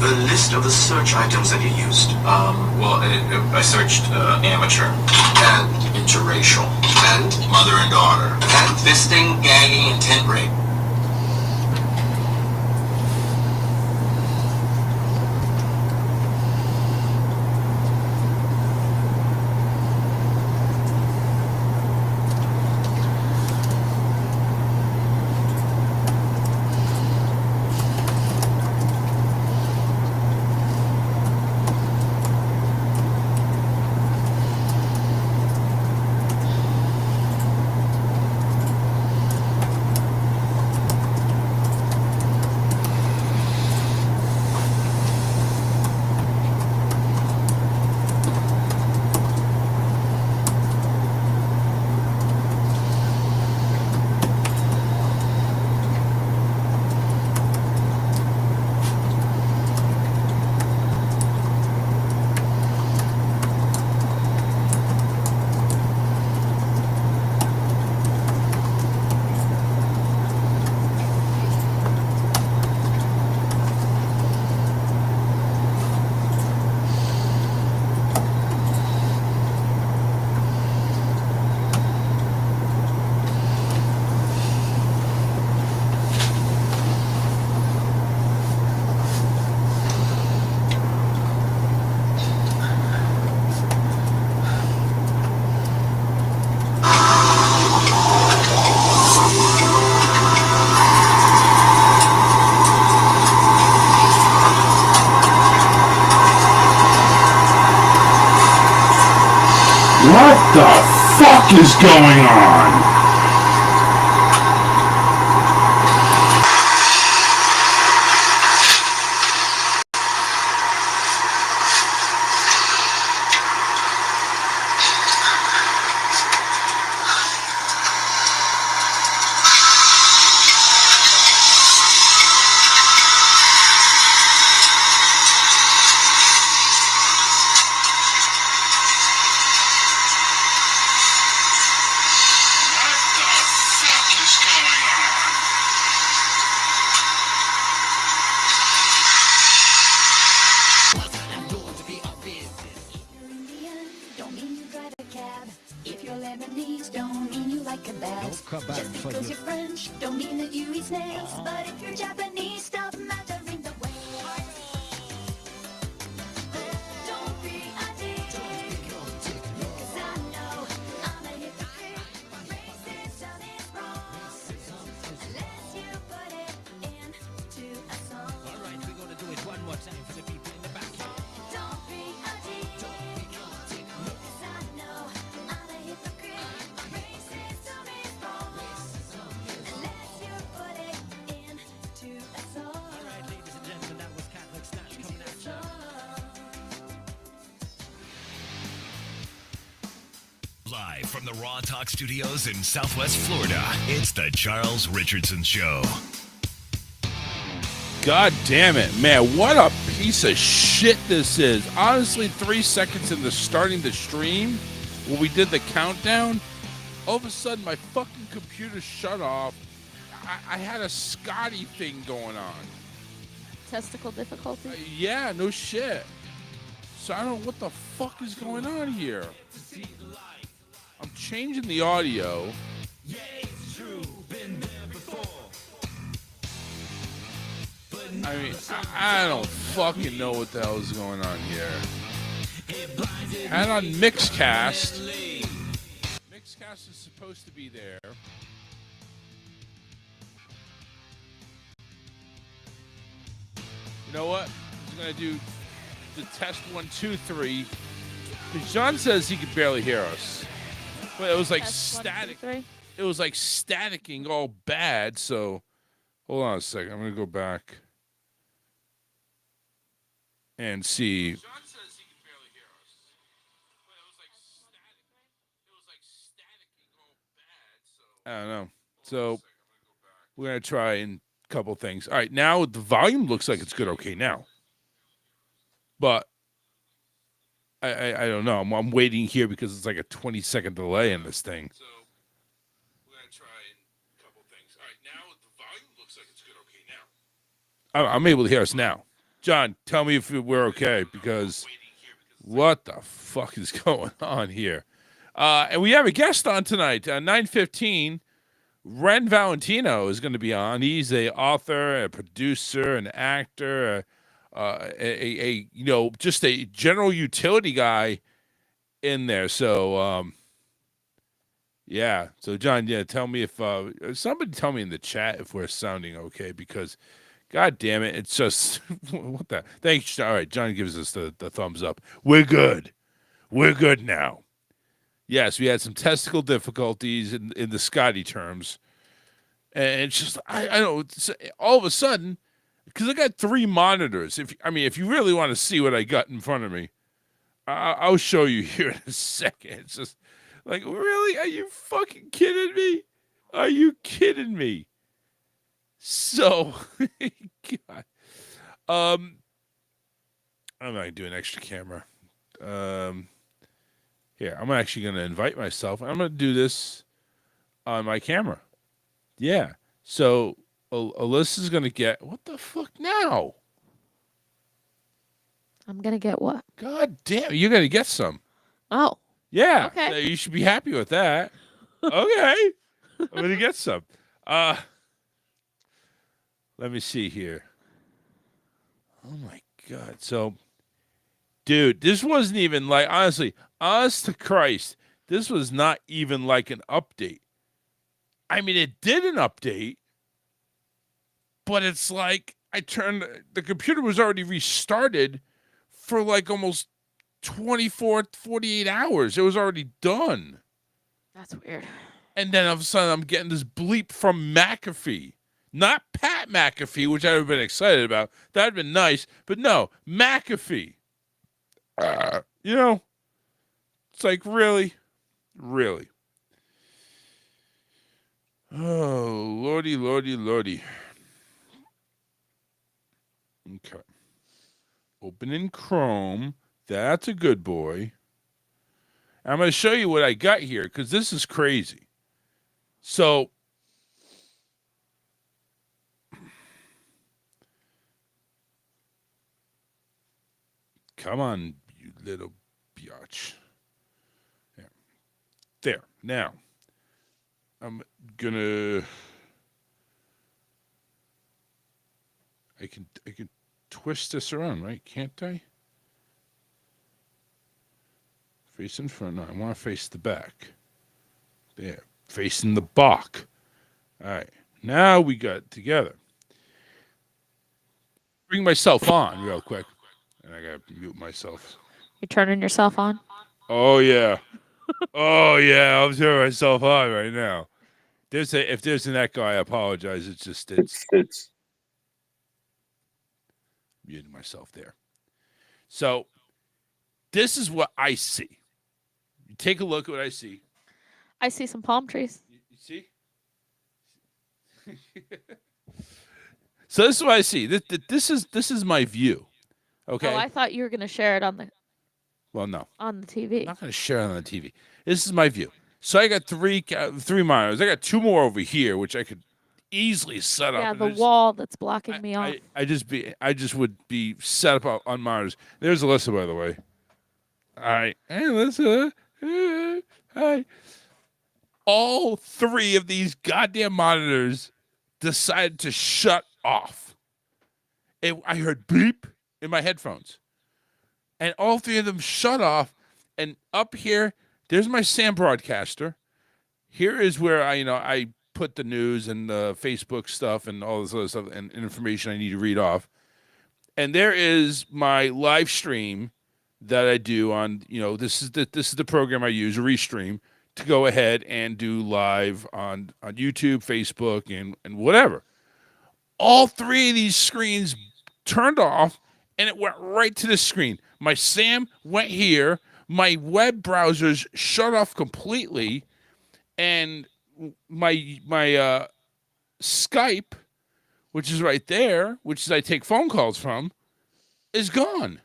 a list of the search items that you used? Well, I searched amateur. And interracial. And Mother and daughter. And fisting, gagging, and tent rape. What the fuck is going on? Live from the Raw Talk Studios in Southwest Florida, it's the Charles Richardson Show. God damn it, man, what a piece of shit this is. Honestly, 3 seconds into starting the stream, when we did the countdown, all of a sudden my fucking computer shut off. I had a Scotty thing going on. Testicle difficulty? Yeah, no shit. So I don't know what the fuck is going on here. I'm changing the audio. I mean, I don't fucking know what the hell is going on here. And on Mixcast. Mixcast is supposed to be there. You know what? I'm going to do the test 1, 2, 3. Because John says he could barely hear us. But it was like test static. 1, 2, 3. It was like staticking all bad. So hold on a second. I'm going to go back and see. John says he can barely hear us. But it was like staticking all bad. So I don't know. So we're going to try a couple things. All right. Now the volume looks like it's good. Okay now. But I don't know. I'm waiting here because it's like a 20-second delay in this thing. So we're going to try a couple things. All right, now the volume looks like it's good. Okay, now. I'm able to hear us now. John, tell me if we're okay because what the fuck is going on here? And we have a guest on tonight, 9:15. Ren Valentino is going to be on. He's a author, a producer, an actor, just a general utility guy in there. So, yeah. So, John, tell me if somebody tell me in the chat if we're sounding okay because, God damn it, it's just what the. Thanks. All right, John gives us the thumbs up. We're good. We're good now. Yes, we had some testicle difficulties in the Scotty terms. And it's just, I don't, all of a sudden, because I got 3 monitors. If you really want to see what I got in front of me, I'll show you here in a second. It's just like, really? Are you fucking kidding me? Are you kidding me? So, God. I'm not going to do an extra camera. Here, I'm actually going to invite myself. I'm going to do this on my camera. Yeah. So, Alyssa's going to get... What the fuck now? I'm going to get what? God damn. You're going to get some. Oh. Yeah. Okay. So you should be happy with that. Okay. I'm going to get some. Let me see here. Oh, my God. So... Dude, this wasn't even like, honestly, honest to Christ, this was not even like an update. I mean, it did an update, but it's like the computer was already restarted for like almost 24, 48 hours. It was already done. That's weird. And then all of a sudden, I'm getting this bleep from McAfee. Not Pat McAfee, which I would have been excited about. That would have been nice. But no, McAfee. It's like, really? Really? Oh, lordy, lordy, lordy. Okay. Opening Chrome. That's a good boy. I'm going to show you what I got here because this is crazy. So, come on, you little biatch. Yeah. There. Now, I'm gonna. I can twist this around, right? Can't I? Face in front. No, I want to face the back. There. Facing the back. All right. Now we got together. Bring myself on real quick. And I gotta mute myself. You're turning yourself on? Oh yeah. Oh yeah, I'm turning myself on right now. If there's an echo, I apologize. It's muting myself there. So this is what I see. You take a look at what I see. I see some palm trees. You see? So this is what I see. This is my view. Okay. Oh, I thought you were going to share it on the no. on the TV. I'm not going to share it on the TV. This is my view. So I got three monitors. I got 2 more over here, which I could easily set up. Yeah, the wall that's blocking me off. I just would be set up on monitors. There's Alyssa, by the way. All right. Hey, Alyssa. Hi. All 3 of these goddamn monitors decided to shut off. I heard beep in my headphones. And all 3 of them shut off. And up here, there's my Sam broadcaster. Here is where I put the news and the Facebook stuff and all this other stuff and information I need to read off. And there is my live stream that I do on, this is the program I use, a Restream, to go ahead and do live on YouTube, Facebook, and whatever. All 3 of these screens turned off, and it went right to the screen. My Sam went here. My web browsers shut off completely, and my Skype, which is right there, which is I take phone calls from, is gone.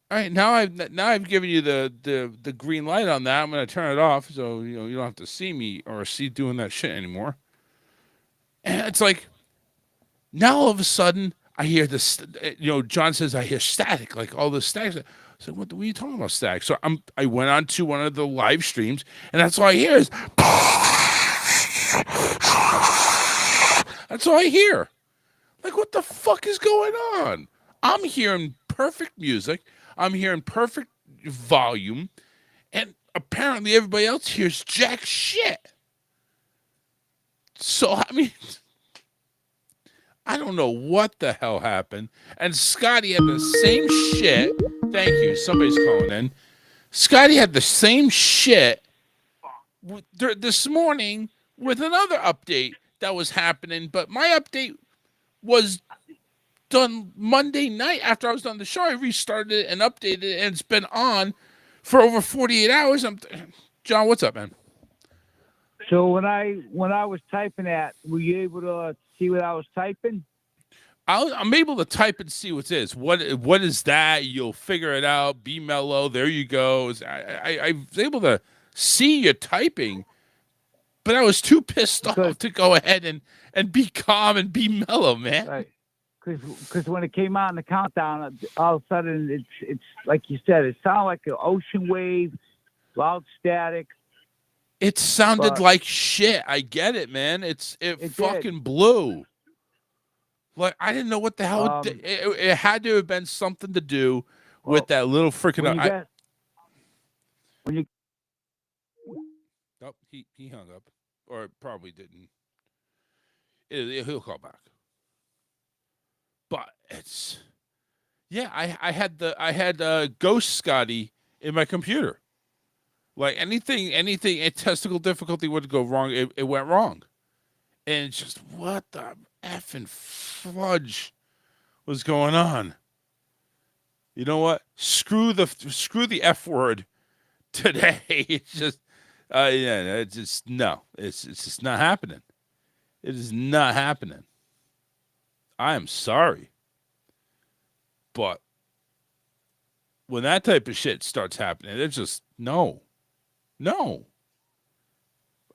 All right, now I've given you the green light on that. I'm going to turn it off so you don't have to see me or see doing that shit anymore. And it's like now all of a sudden I hear this. John says I hear static, like all the static. So what are you talking about, static? So I went on to one of the live streams, and that's all I hear is. That's all I hear. Like, what the fuck is going on? I'm hearing perfect music. I'm hearing perfect volume. And apparently everybody else hears jack shit. So, I mean, I don't know what the hell happened. And Scotty had the same shit. Thank you. Somebody's calling in. Scotty had the same shit this morning with another update that was happening. But my update was done Monday night after I was done the show. I restarted it and updated it, and it's been on for over 48 hours. John, what's up, man? So when I was typing that, were you able to see what I was typing? I'm able to type and see what it is. What is that? You'll figure it out. Be mellow. There you go. I was able to see you typing, but I was too pissed off to go ahead and be calm and be mellow, man. Right. Because when it came out in the countdown, all of a sudden it's like you said, it sounded like an ocean wave, loud static. It sounded like shit. I get it, man. It fucking blew. Like, I didn't know what the hell it had to have been something to do with that little freaking. Oh, he hung up, or probably didn't. He'll call back. But it's, yeah. I had Ghost Scotty in my computer. Like anything, a testicle difficulty would go wrong. It went wrong, and it's just what the effing fudge was going on. You know what? Screw the F word today. It's just, it's just no. It's just not happening. It is not happening. I am sorry, but when that type of shit starts happening, it's just no.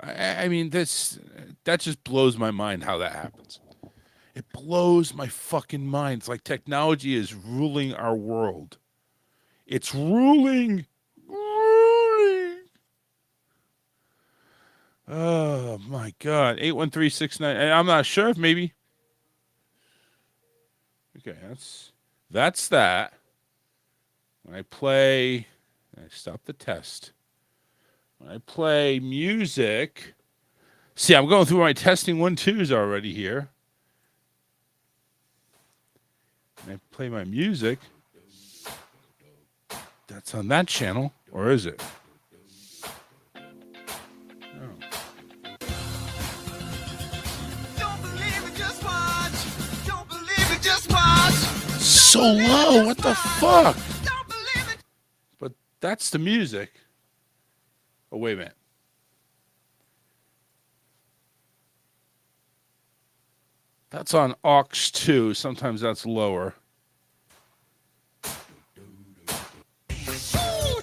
I mean, that just blows my mind how that happens. It blows my fucking mind. It's like technology is ruling our world. It's ruling. Oh my God. 81369. I'm not sure if maybe. Okay, that's that. When I play, I stop the test. When I play music, see, I'm going through my testing 1-2s already here. When I play my music, that's on that channel, or is it? So low, what the fuck? But that's the music. Oh, wait a minute. That's on aux 2. Sometimes that's lower.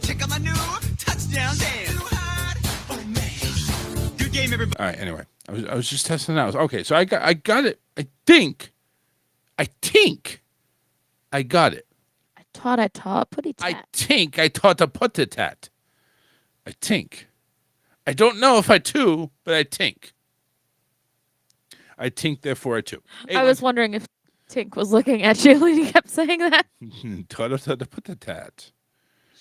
Check out my new touchdown dance. Good game, everybody. All right, anyway. I was just testing it out. Okay, so I got it. I think I got it. I taught, put it. I think I taught to put it at. I think. I don't know if I do, but I think. I think, therefore I do. Hey, I was wondering if Tink was looking at you when you kept saying that. Taught to put it at.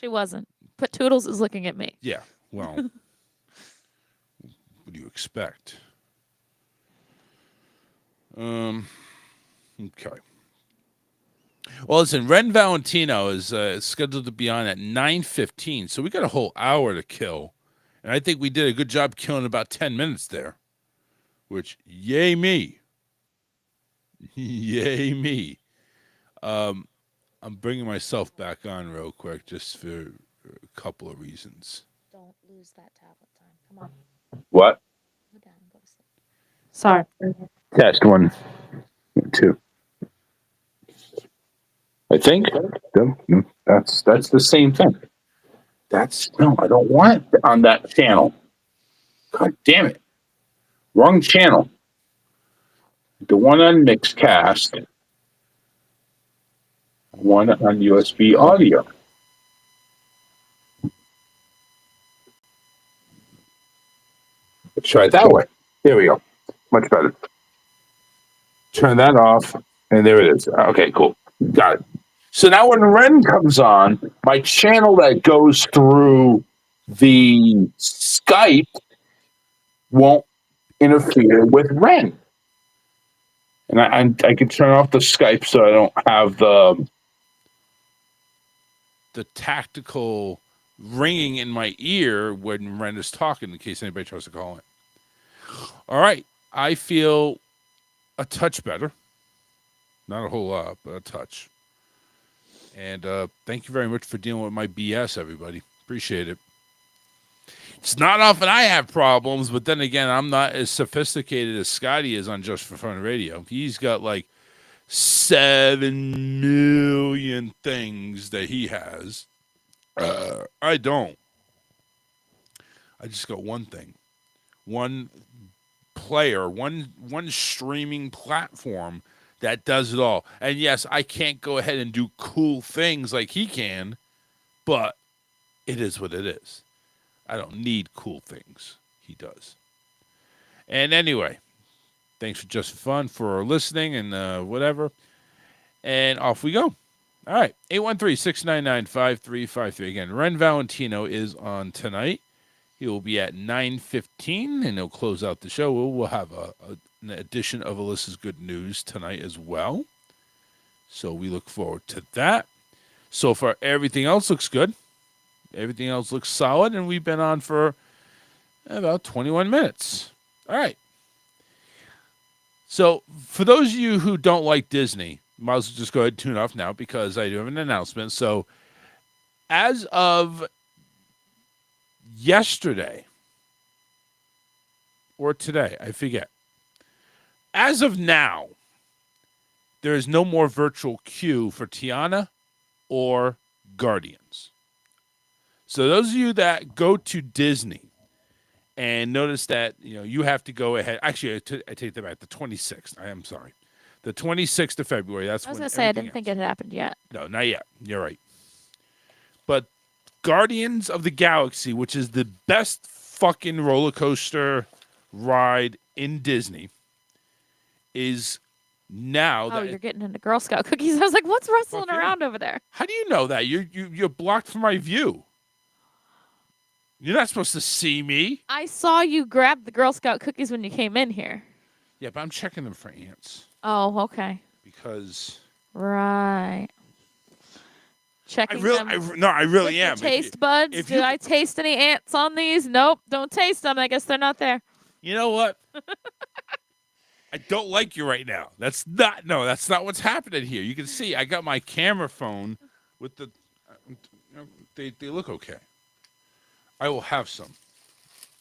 She wasn't. But Toodles is looking at me. Yeah, well, what do you expect? Okay. Well, listen, Ren Valentino is scheduled to be on at 9:15, so we got a whole hour to kill. And I think we did a good job killing about 10 minutes there, which, yay me. Yay me. I'm bringing myself back on real quick just for a couple of reasons. Don't lose that tablet time. Come on. What? Go down, go to sleep. Sorry. Test 1, 2. I think that's the same thing. No, I don't want it on that channel. God damn it. Wrong channel. The one on Mixcast. one on USB audio. Let's try it that way. There we go. Much better. Turn that off, and there it is. Okay, cool. Got it. So now when Ren comes on, my channel that goes through the Skype won't interfere with Ren. And I can turn off the Skype so I don't have the tactical ringing in my ear when Ren is talking, in case anybody tries to call it. All right. I feel a touch better. Not a whole lot, but a touch. And thank you very much for dealing with my BS, everybody. Appreciate it. It's not often I have problems, but then again, I'm not as sophisticated as Scotty is on Just for Fun Radio. He's got like 7 million things that he has. I don't. I just got one thing. One player, one streaming platform that does it all. And yes, I can't go ahead and do cool things like he can, but it is what it is. I don't need cool things. He does. And anyway, thanks for Just Fun for listening and whatever. And off we go. All right. 813-699-5353. Again, Ren Valentino is on tonight. He will be at 9:15, and he'll close out the show. We'll have an edition of Alyssa's Good News tonight as well. So we look forward to that. So far, everything else looks good. Everything else looks solid, and we've been on for about 21 minutes. All right. So for those of you who don't like Disney, might as well just go ahead and tune off now because I do have an announcement. So as of yesterday or today, I forget. As of now, there is no more virtual queue for Tiana or Guardians. So those of you that go to Disney and notice that, you have to go ahead. Actually, I take that back. The 26th. I am sorry. The 26th of February. That's I was when going to say, I didn't ends. think it had happened yet. No, not yet. You're right. But Guardians of the Galaxy, which is the best fucking roller coaster ride in Disney, is now. Oh, you're getting into Girl Scout cookies. I was like, what's rustling Fuck yeah. around over there? How do you know that? You're blocked from my view. You're not supposed to see me. I saw you grab the Girl Scout cookies when you came in here. Yeah, but I'm checking them for ants. Oh, okay. Because right. Checking I them really with am. your taste buds. if Did you- I taste any ants on these? Nope. Don't taste them. I guess they're not there. You know what? I don't like you right now. That's not what's happening here. You can see I got my camera phone with the. They look okay. I will have some,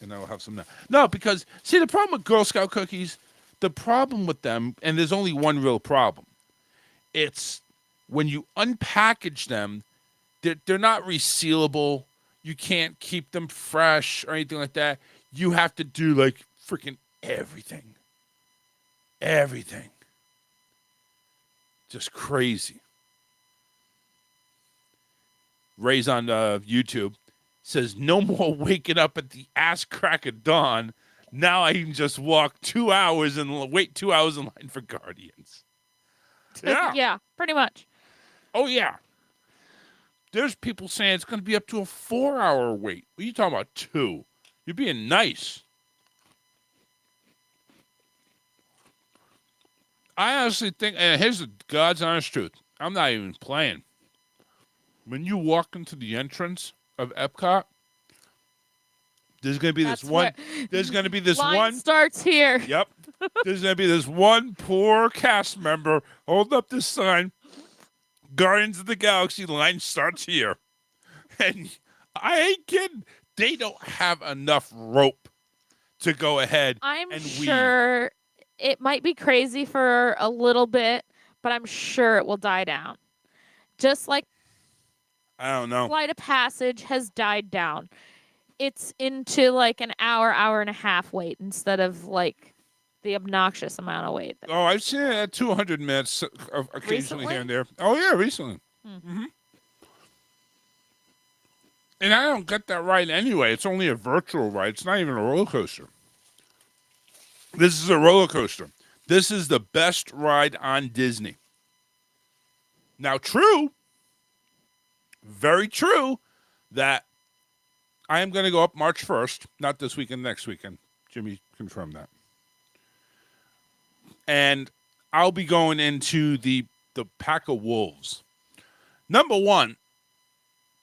and I will have some now. No, because see the problem with Girl Scout cookies, the problem with them, and there's only one real problem. It's when you unpackage them, they're not resealable. You can't keep them fresh or anything like that. You have to do like freaking everything. Everything. Just crazy. Ray's on YouTube. Says, no more waking up at the ass crack of dawn. Now I can just walk 2 hours and wait 2 hours in line for Guardians. Yeah. Yeah, pretty much. Oh, yeah. There's people saying it's going to be up to a 4-hour wait. What are you talking about, 2? You're being nice. I honestly think, and here's the God's honest truth. I'm not even playing. When you walk into the entrance of Epcot, there's going to be this one. There's going to be this Line one. starts here. Yep. There's going to be this one poor cast member holding up this sign. Guardians of the Galaxy line starts here. And I ain't kidding. They don't have enough rope to go ahead I'm and sure it might be crazy for a little bit, but I'm sure it will die down. Just like I don't know. Flight of Passage has died down. It's into like an hour and a half wait instead of like the obnoxious amount of weight. Oh, I've seen it at 200 minutes occasionally here and there. Oh, yeah, recently. Mm-hmm. And I don't get that ride anyway. It's only a virtual ride. It's not even a roller coaster. This is a roller coaster. This is the best ride on Disney. Now, true, very true, that I am going to go up March 1st, not this weekend, next weekend. Jimmy confirmed that. And I'll be going into the Pack of Wolves. Number one,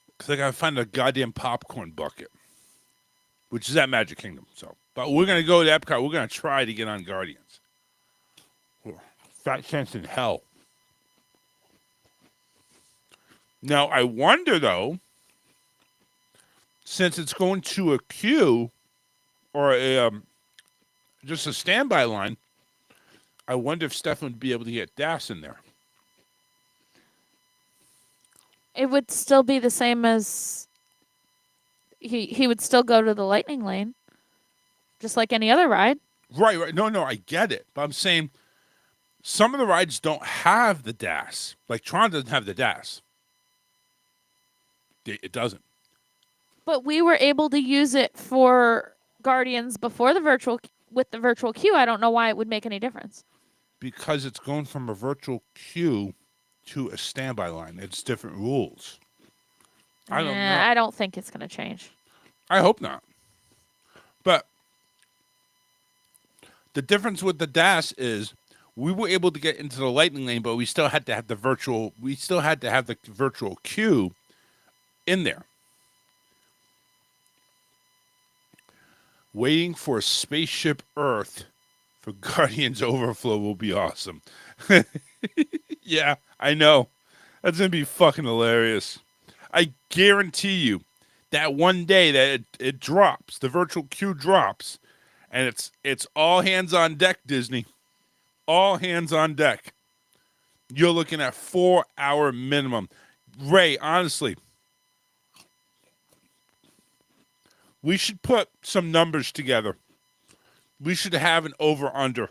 because I got to find a goddamn popcorn bucket, which is at Magic Kingdom. So, but we're going to go to Epcot. We're going to try to get on Guardians. Fat chance in hell. Now, I wonder, though, since it's going to a queue or just a standby line, I wonder if Stefan would be able to get Das in there. It would still be the same as he would still go to the lightning lane, just like any other ride. Right. No, I get it. But I'm saying some of the rides don't have the DAS. Like Tron doesn't have the DAS. It doesn't. But we were able to use it for Guardians before with the virtual queue. I don't know why it would make any difference. Because it's going from a virtual queue to a standby line. It's different rules. I don't know. I don't think it's going to change. I hope not. But the difference with the DAS is we were able to get into the lightning lane, but we still had to have the virtual queue in there. Waiting for Spaceship Earth for Guardians Overflow will be awesome. Yeah, I know. That's going to be fucking hilarious. I guarantee you that one day that it drops, the virtual queue drops, and it's all hands on deck, Disney. All hands on deck. You're looking at 4-hour minimum. Ray, honestly, we should put some numbers together. We should have an over-under.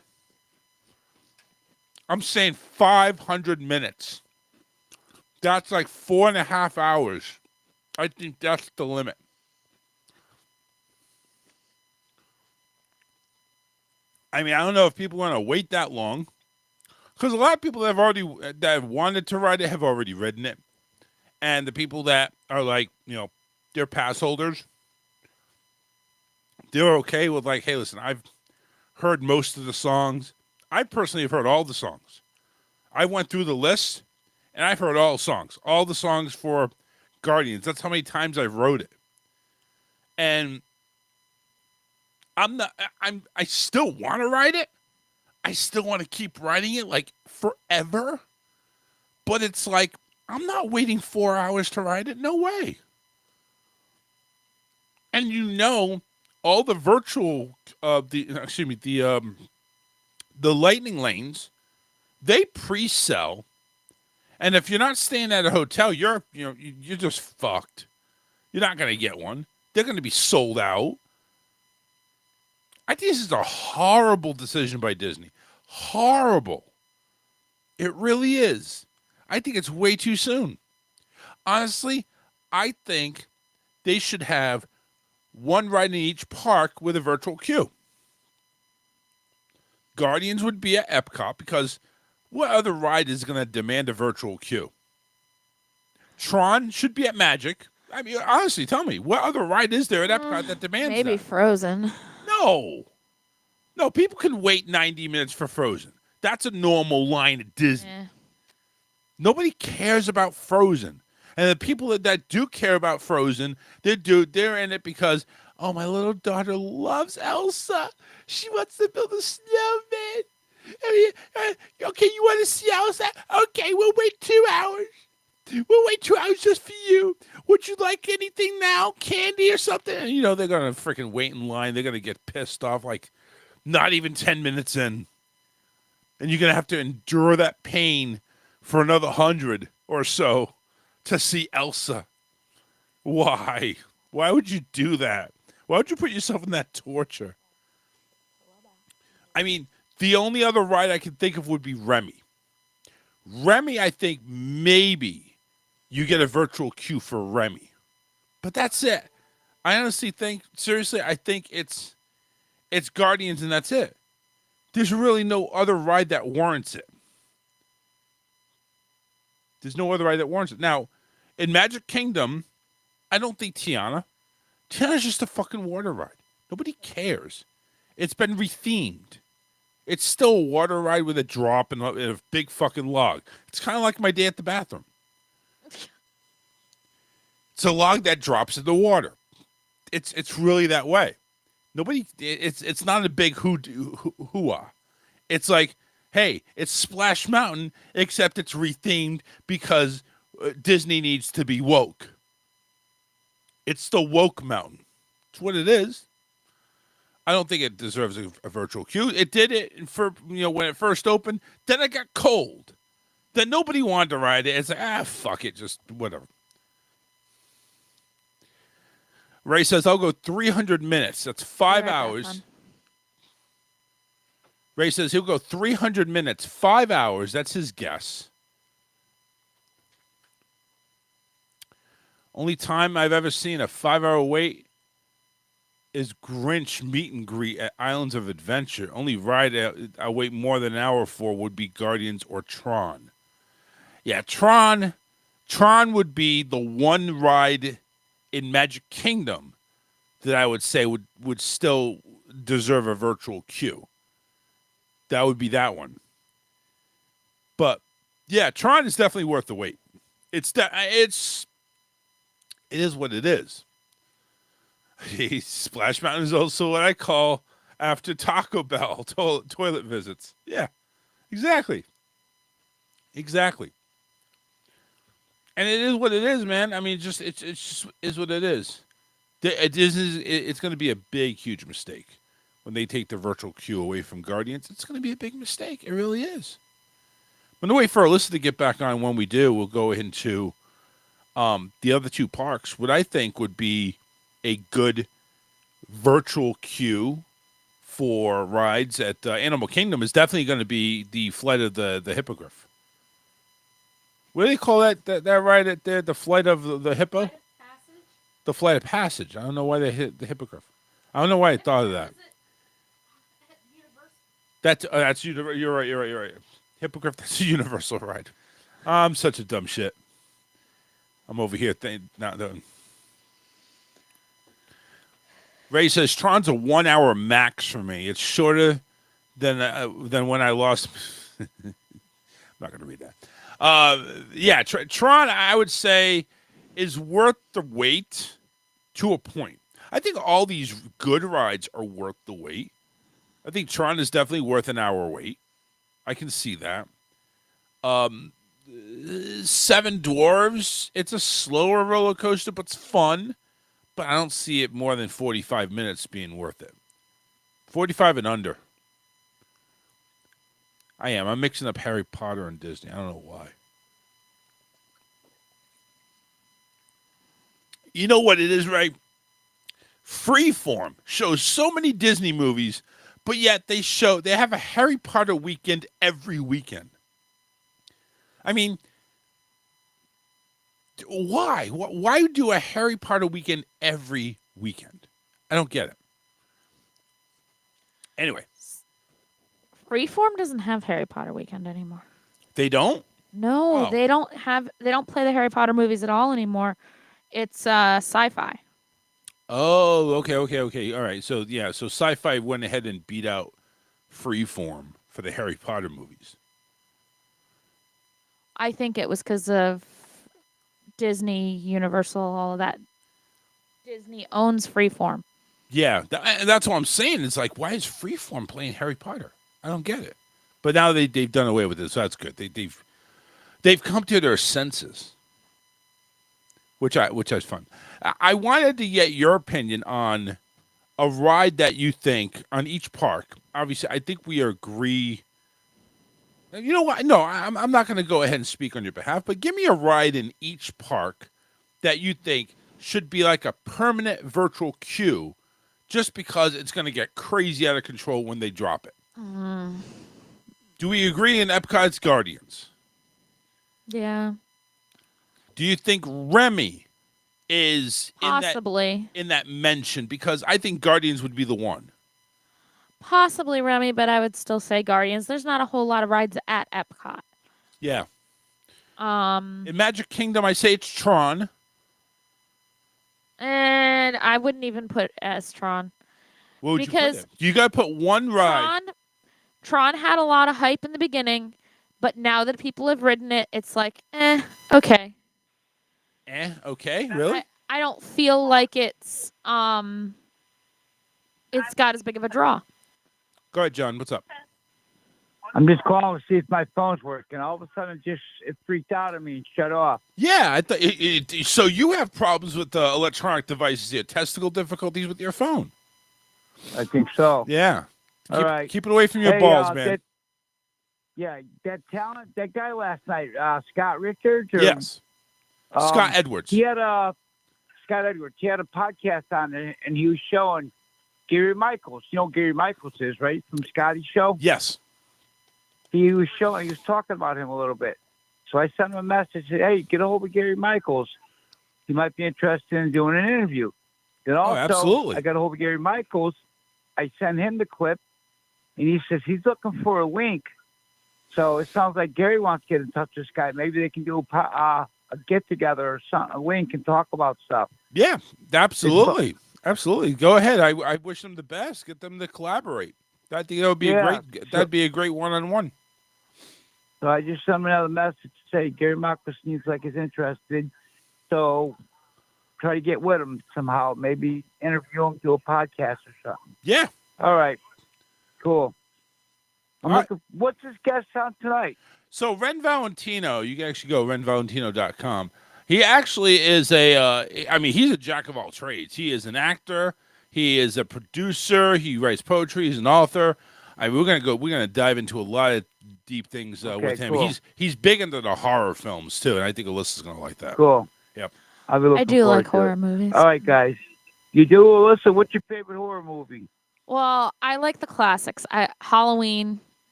I'm saying 500 minutes. That's like 4.5 hours. I think that's the limit. I mean, I don't know if people want to wait that long, because a lot of people that have wanted to ride it have already ridden it, and the people that are like, they're pass holders, they're okay with like, hey, listen, I've heard most of the songs. I personally have heard all the songs. I went through the list, and I've heard all the songs for Guardians. That's how many times I've rode it. And I still want to ride it. I still want to keep riding it like forever. But it's like, I'm not waiting 4 hours to ride it. No way. And all the virtual the lightning lanes, they pre-sell, and if you're not staying at a hotel, you're just fucked. You're not gonna get one. They're gonna be sold out. I think this is a horrible decision by Disney. Horrible. It really is. I think it's way too soon. Honestly, I think they should have one ride in each park with a virtual queue. Guardians would be at Epcot, because what other ride is going to demand a virtual queue? Tron should be at Magic. I mean, honestly, tell me, what other ride is there at Epcot that demands maybe that? Frozen. No, people can wait 90 minutes for Frozen. That's a normal line at Disney. Nobody cares about Frozen. And the people that do care about Frozen, they're in it because, oh, my little daughter loves Elsa. She wants to build a snowman. Okay, you want to see Elsa? Okay, we'll wait 2 hours. We'll wait 2 hours just for you. Would you like anything now? Candy or something? And, they're going to freaking wait in line. They're going to get pissed off like not even 10 minutes in. And you're going to have to endure that pain for another 100 or so to see Elsa. Why? Why would you do that? Why would you put yourself in that torture? I mean, The only other ride I can think of would be Remy. Remy, I think maybe you get a virtual queue for Remy. But that's it. I honestly think, seriously, I think it's Guardians and that's it. There's really no other ride that warrants it. There's no other ride that warrants it. Now, in Magic Kingdom, I don't think Tiana's just a fucking water ride. Nobody cares. It's been rethemed. It's still a water ride with a drop and a big fucking log. It's kind of like my day at the bathroom. It's a log that drops in the water. It's really that way. Nobody. It's not a big hoo-ah. It's like, hey, it's Splash Mountain, except it's rethemed because Disney needs to be woke. It's the woke mountain. It's what it is. I don't think it deserves a virtual queue. It did it for when it first opened. Then it got cold. Then nobody wanted to ride it. It's like, fuck it, just whatever. Ray says, I'll go 300 minutes. That's 5 hours. Ray says he'll go 300 minutes, 5 hours. That's his guess. Only time I've ever seen a 5-hour wait is Grinch meet and greet at Islands of Adventure. Only ride I wait more than an hour for would be Guardians or Tron. Yeah, Tron would be the one ride in Magic Kingdom that I would say would still deserve a virtual queue. That would be that one. But yeah, Tron is definitely worth the wait. It is what it is. Splash Mountain is also what I call after Taco Bell toilet visits. Yeah, exactly. And it is what it is, man. I mean, it's just is what it is. It's going to be a big, huge mistake when they take the virtual queue away from Guardians. It's going to be a big mistake. It really is. But to wait for Alyssa to get back on when we do, we'll go into the other two parks. What I think would be a good virtual queue for rides at Animal Kingdom is definitely going to be the Flight of the Hippogriff. What do they call that ride at there? The Flight of the Hippo? The Flight of Passage. I don't know why they hit the Hippogriff. I don't know why I thought of that. That's you're right. Hippogriff, that's a Universal ride. I'm such a dumb shit. I'm over here not doing. Ray says Tron's a 1 hour max for me. It's shorter than when I lost. I'm not going to read that. Yeah, Tron, I would say, is worth the wait to a point. I think all these good rides are worth the wait. I think Tron is definitely worth an hour wait. I can see that. Seven Dwarves, it's a slower roller coaster, but it's fun. But I don't see it more than 45 minutes being worth it. 45 and under. I'm mixing up Harry Potter and Disney. I don't know why. You know what it is, right? Freeform shows so many Disney movies, but yet they have a Harry Potter weekend every weekend. I mean, why? Why do a Harry Potter weekend every weekend? I don't get it. Anyway. Freeform doesn't have Harry Potter weekend anymore. They don't? No, they don't play the Harry Potter movies at all anymore. It's Sci-Fi. Oh, okay. All right. So Sci-Fi went ahead and beat out Freeform for the Harry Potter movies. I think it was because of Disney, Universal, all of that. Disney owns Freeform. Yeah, that's what I'm saying. It's like, why is Freeform playing Harry Potter? I don't get it. But now they've done away with it, so that's good. They've come to their senses, which is fun. I wanted to get your opinion on a ride that you think on each park. Obviously, I think we agree. You know what? No, I'm not going to go ahead and speak on your behalf, but give me a ride in each park that you think should be like a permanent virtual queue just because it's going to get crazy out of control when they drop it. Do we agree in Epcot's Guardians? Yeah, Do you think Remy is possibly. in that mention? Because I think Guardians would be the one. Possibly Remy, but I would still say Guardians. There's not a whole lot of rides at Epcot. Yeah. Um, In Magic Kingdom, I say it's Tron. and I wouldn't even put as Tron. What would Because you put it? You got to put one ride. Tron had a lot of hype in the beginning, but now that people have ridden it, it's like, okay. Okay, really? I don't feel like it's got as big of a draw. Go ahead, John. What's up? I'm just calling to see if my phone's working. All of a sudden, it freaked out at me and shut off. Yeah, I thought. So you have problems with the electronic devices here, testicle difficulties with your phone. I think so. Yeah. All right. Keep it away from your balls, man. That talent, that guy last night, Scott Richards. Yes. Scott Edwards. Scott Edwards. He had a podcast on it, and he was showing Gary Michaels. You know who Gary Michaels is, right? From Scotty's show? Yes. He was talking about him a little bit. So I sent him a message, said, hey, get a hold of Gary Michaels. He might be interested in doing an interview. Then also, absolutely. I got a hold of Gary Michaels. I sent him the clip, and he says he's looking for a link. So it sounds like Gary wants to get in touch with this guy. Maybe they can do a get-together or something, a link, and talk about stuff. Yeah, absolutely. Absolutely. Go ahead. I wish them the best. Get them to collaborate. I think that would be that'd be a great one-on-one. So I just sent him another message to say Gary Michaels seems like he's interested. So try to get with him somehow. Maybe interview him, do a podcast or something. Yeah. All right. Cool. What's his guest on tonight? So Ren Valentino, you can actually go renvalentino.com. He actually is he's a jack of all trades. He is an actor. He is a producer. He writes poetry. He's an author. We're gonna dive into a lot of deep things with him. Cool. He's big into the horror films too, and I think Alyssa's gonna like that. Cool. Yep. I do like horror movies. All right, guys. You do, Alyssa? What's your favorite horror movie? Well, I like the classics. Halloween,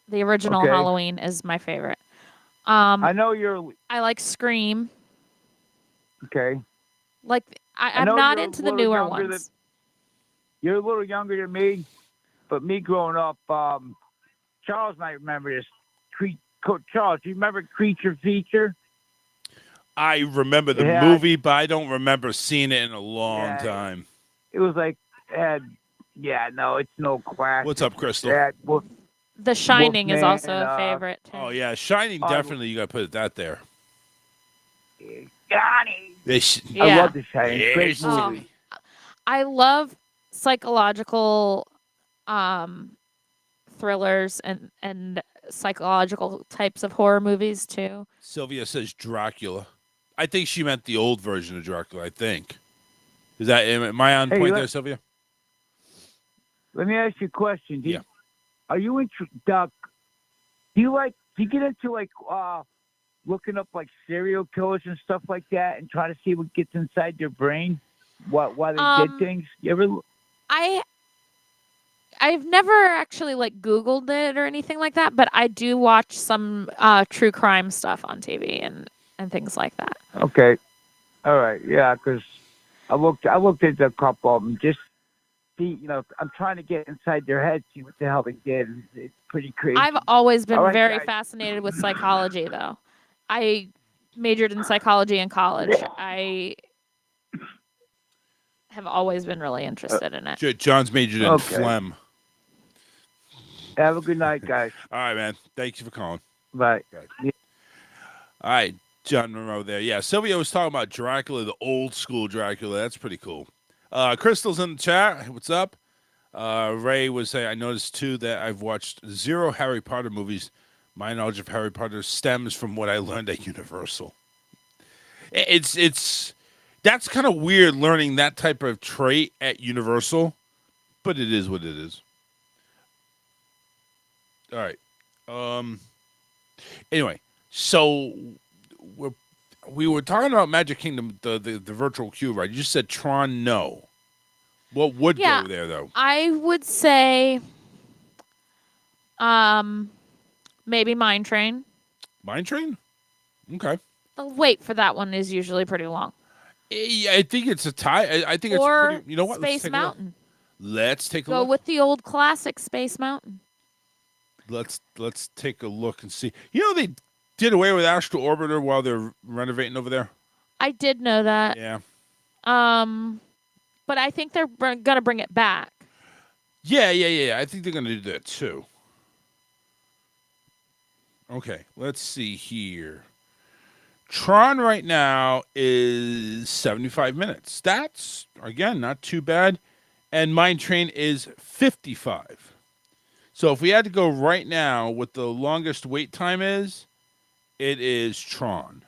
the original Halloween is my favorite. I know you're. I like Scream. Okay. Like I'm not into the newer ones. You're a little younger than me, but me growing up, Charles might remember this. Charles, do you remember Creature Feature? I remember the movie, but I don't remember seeing it in a long time. It was like, it's no classic. What's up, Crystal? The Shining is also and, a favorite too. Oh yeah, Shining definitely. You got to put that there. Johnny. Yeah. I love The Shining. Great movie. I love psychological thrillers and psychological types of horror movies too. Sylvia says Dracula. I think she meant the old version of Dracula. I think. Am I on point there, Sylvia? Let me ask you a question. Are you into Duck? Do you get into looking up like serial killers and stuff like that and try to see what gets inside their brain? Why they did things? You ever? I've never actually Googled it or anything like that, but I do watch some true crime stuff on TV and things like that. Okay. All right. Yeah, because I looked at a couple of them. Just see, I'm trying to get inside their head, see what the hell they did. It's pretty crazy. I've always been very fascinated with psychology, though. I majored in psychology in college. I have always been really interested in it. John's majored in phlegm. Have a good night, guys. All right, man. Thank you for calling. Bye. All right, John Monroe there. Yeah, Sylvia was talking about Dracula, the old school Dracula. That's pretty cool. Crystal's in the chat. What's up? Ray was saying, I noticed too that I've watched 0 Harry Potter movies. My knowledge of Harry Potter stems from what I learned at Universal. It's that's kind of weird learning that type of trait at Universal, but it is what it is. All right. Anyway, so we were talking about Magic Kingdom, the virtual queue ride. You just said Tron, no. What would go there though? I would say Maybe Mine Train. Mine Train? Okay. The wait for that one is usually pretty long. Yeah, I think it's a tie. I think Or it's pretty. You know what? Space Mountain. Let's take a Go look. with the old classic Space Mountain. Let's take a look and see. You know they did away with Astro Orbiter while they're renovating over there. I did know that. Yeah. But I think they're gonna bring it back. Yeah. I think they're gonna do that too. Okay, let's see here. Tron right now is 75 minutes. That's again not too bad, and Mine Train is 55. So if we had to go right now, what the longest wait time is, it is Tron.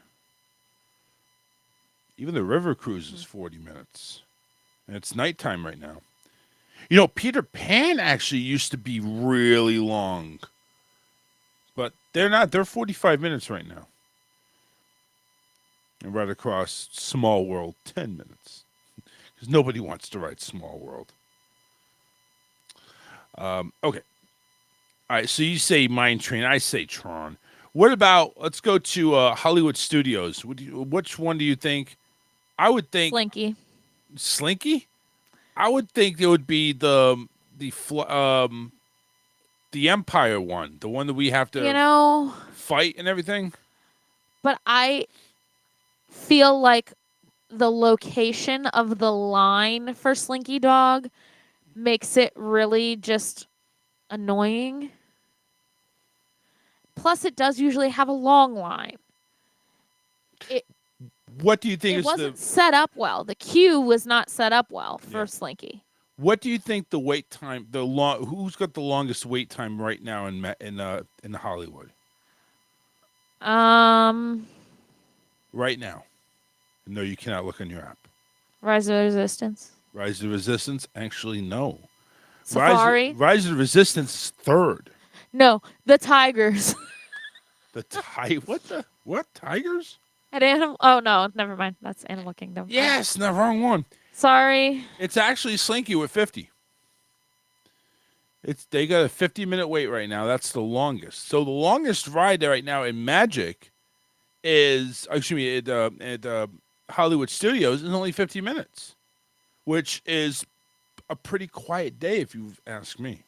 Even the River Cruise is 40 minutes. And it's nighttime right now. You know, Peter Pan actually used to be really long. But they're not. They're 45 minutes right now. And right across Small World, 10 minutes. Because nobody wants to ride Small World. Okay. All right, so you say Mine Train. I say Tron. What about, let's go to Hollywood Studios. Which one do you think? I would think Slinky. Slinky. I would think it would be the Empire one, the one that we have to fight and everything. But I feel like the location of the line for Slinky Dog makes it really just annoying. Plus, it does usually have a long line. What do you think It is wasn't set up well. The queue was not set up well for Slinky. What do you think the wait time? Who's got the longest wait time right now in Hollywood? Right now. No, you cannot look on your app. Rise of the Resistance. Rise of the Resistance? Actually, no. Safari. Rise of the Resistance is third. No, the Tigers. What Tigers? At Animal. Oh no, never mind. That's Animal Kingdom. Yes, the wrong one. Sorry. It's actually Slinky with 50. They got a 50-minute wait right now. That's the longest. So the longest ride right now in Magic is at Hollywood Studios is only 50 minutes, which is a pretty quiet day if you ask me.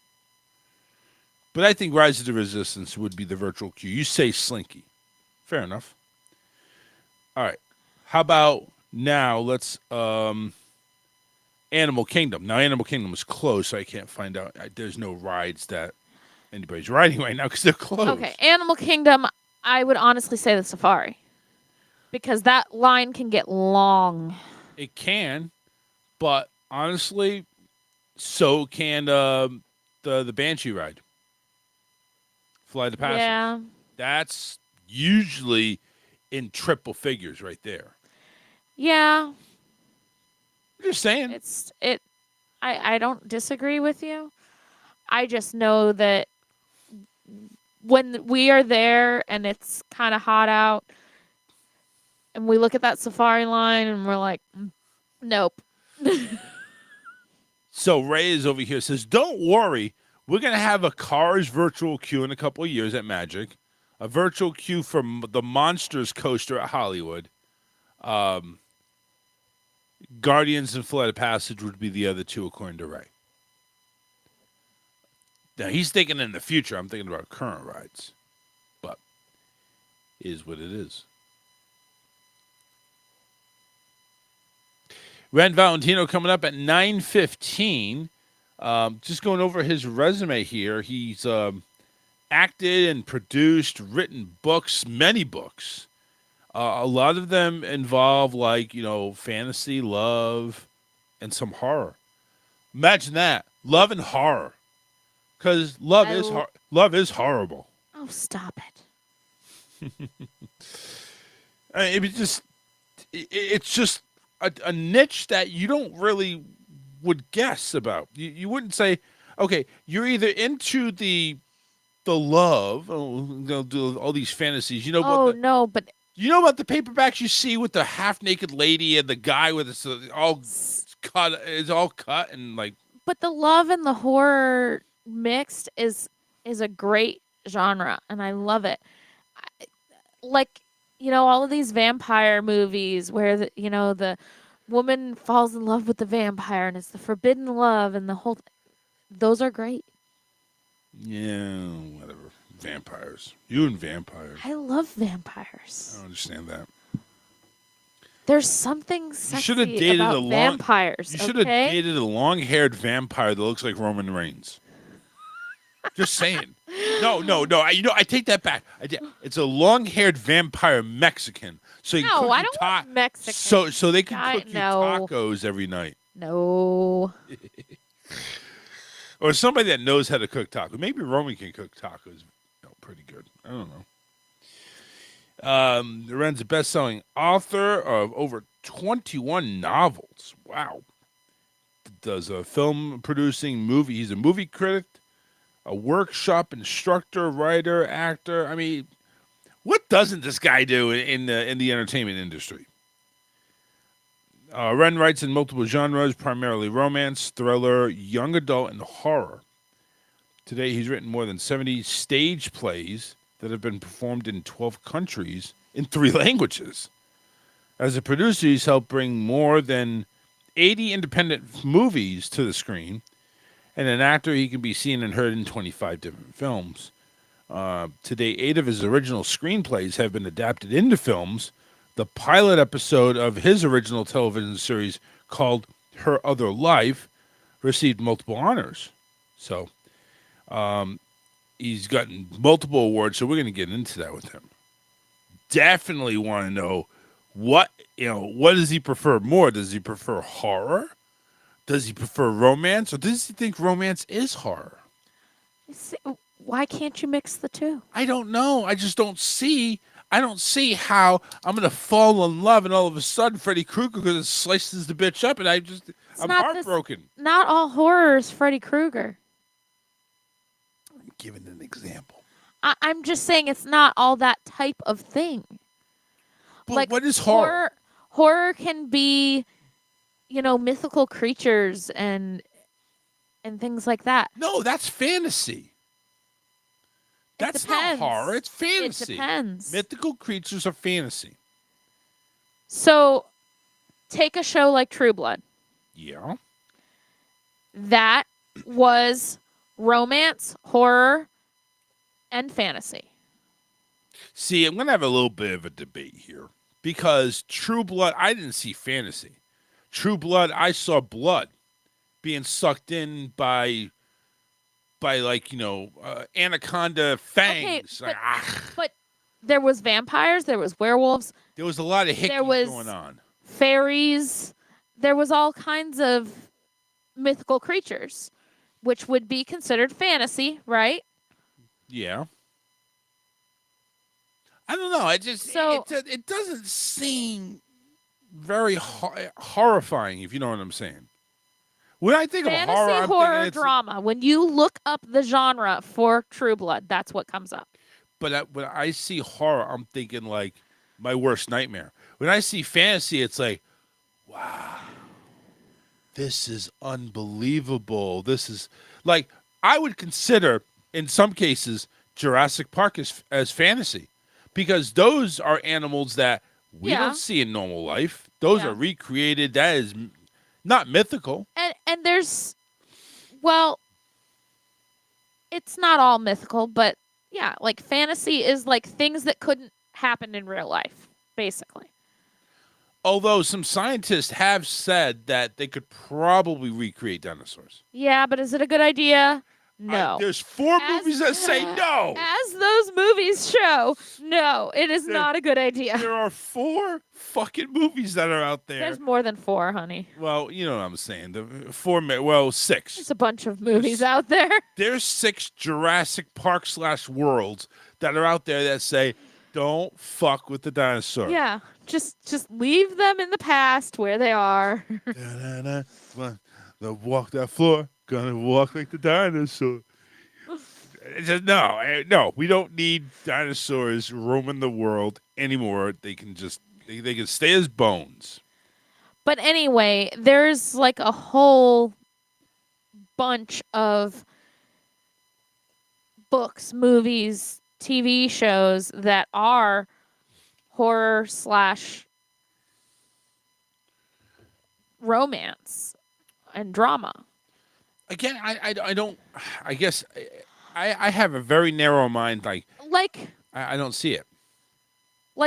But I think Rise of the Resistance would be the virtual queue. You say Slinky. Fair enough. All right. How about now let's Animal Kingdom. Now Animal Kingdom is closed, so I can't find out. There's no rides that anybody's riding right now because they're closed. Okay, Animal Kingdom, I would honestly say the Safari. Because that line can get long. It can, but honestly, so can the Banshee ride. Fly the Passage. Yeah. That's usually in triple figures right there. Yeah. I'm just saying. I don't disagree with you. I just know that when we are there and it's kind of hot out and we look at that Safari line and we're like, nope. So Ray is over here, says, don't worry. We're going to have a Cars virtual queue in a couple of years at Magic. A virtual queue for the Monsters coaster at Hollywood. Guardians and Flight of Passage would be the other two, according to Ray. Now, he's thinking in the future. I'm thinking about current rides. But it is what it is. Ren Valentino coming up at 9:15. Just going over his resume here. He's acted and produced, written books, many books. A lot of them involve fantasy, love, and some horror. Imagine that, love and horror, because love is horrible. Oh, stop it! It's just a niche that you don't really would guess about. You wouldn't say, okay, you're either into the love, they'll do all these fantasies. You know but you know about the paperbacks you see with the half naked lady and the guy with it's all cut. It's all cut and like. But the love and the horror mixed is is a great genre, and I love it. Like, all of these vampire movies where the woman falls in love with the vampire and it's the forbidden love and the whole those are great. Yeah, whatever. Vampires. You and vampires. I love I vampires. don't understand that. There's something You sexy should have dated about a long. vampires. You should have okay? dated a long-haired vampire that looks like Roman Reigns. Just saying. No. I take that back. It's a long-haired vampire Mexican. So you No, cook I you don't want Mexican. So they can I- cook you no. tacos every night, No. or somebody that knows how to cook tacos. Maybe Roman can cook tacos. Pretty good. I don't know. Loren's a best-selling author of over 21 novels. Wow. Does a film producing movie. He's a movie critic, a workshop instructor, writer, actor. I mean, what doesn't this guy do in the entertainment industry? Ren writes in multiple genres, primarily romance, thriller, young adult, and horror. Today, he's written more than 70 stage plays that have been performed in 12 countries in 3 languages. As a producer, he's helped bring more than 80 independent movies to the screen. And an actor, he can be seen and heard in 25 different films. Today, 8 of his original screenplays have been adapted into films. The pilot episode of his original television series called Her Other Life received multiple honors. So he's gotten multiple awards, so we're going to get into that with him. Definitely want to know what does he prefer more? Does he prefer horror? Does he prefer romance? Or does he think romance is horror? Why can't you mix the two? I don't know. I just don't see. I don't see how I'm going to fall in love and all of a sudden Freddy Krueger slices the bitch up and I'm heartbroken. Not all horror is Freddy Krueger. I'm giving an example. I'm just saying it's not all that type of thing. But like what is horror? Horror can be, mythical creatures and things like that. No, that's fantasy. That's not horror. It's fantasy. It depends. Mythical creatures are fantasy. So, take a show like True Blood. Yeah. That was romance, horror, and fantasy. See, I'm going to have a little bit of a debate here because True Blood, I didn't see fantasy. True Blood, I saw blood being sucked in by anaconda fangs. Okay, but there was vampires, there was werewolves. There was a lot of hickeys going on. Fairies. There was all kinds of mythical creatures, which would be considered fantasy, right? Yeah. I don't know. It doesn't seem very horrifying, if you know what I'm saying. When I think fantasy, of horror, I'm horror, thinking drama. When you look up the genre for True Blood, that's what comes up. But when I see horror, I'm thinking like my worst nightmare. When I see fantasy, it's like, wow, this is unbelievable. This is like I would consider in some cases Jurassic Park as fantasy because those are animals that we don't see in normal life. Those are recreated. That is not mythical. And there's, it's not all mythical, but yeah, like fantasy is like things that couldn't happen in real life, basically. Although some scientists have said that they could probably recreate dinosaurs. Yeah, but is it a good idea? No. There's 4 movies that say no. As those movies show, no, it is not a good idea. There are 4 fucking movies that are out there. There's more than 4, honey. Well, you know what I'm saying. 6. There's a bunch of movies out there. There's 6 Jurassic Park /worlds that are out there that say, don't fuck with the dinosaur. Yeah, just leave them in the past where they are. They'll walk that floor. Gonna walk like the dinosaur. No, we don't need dinosaurs roaming the world anymore. They can they can stay as bones. But anyway, there's like a whole bunch of books, movies, TV shows that are horror slash romance and drama. Again, I don't. I guess I have a very narrow mind. Like Like I don't see it.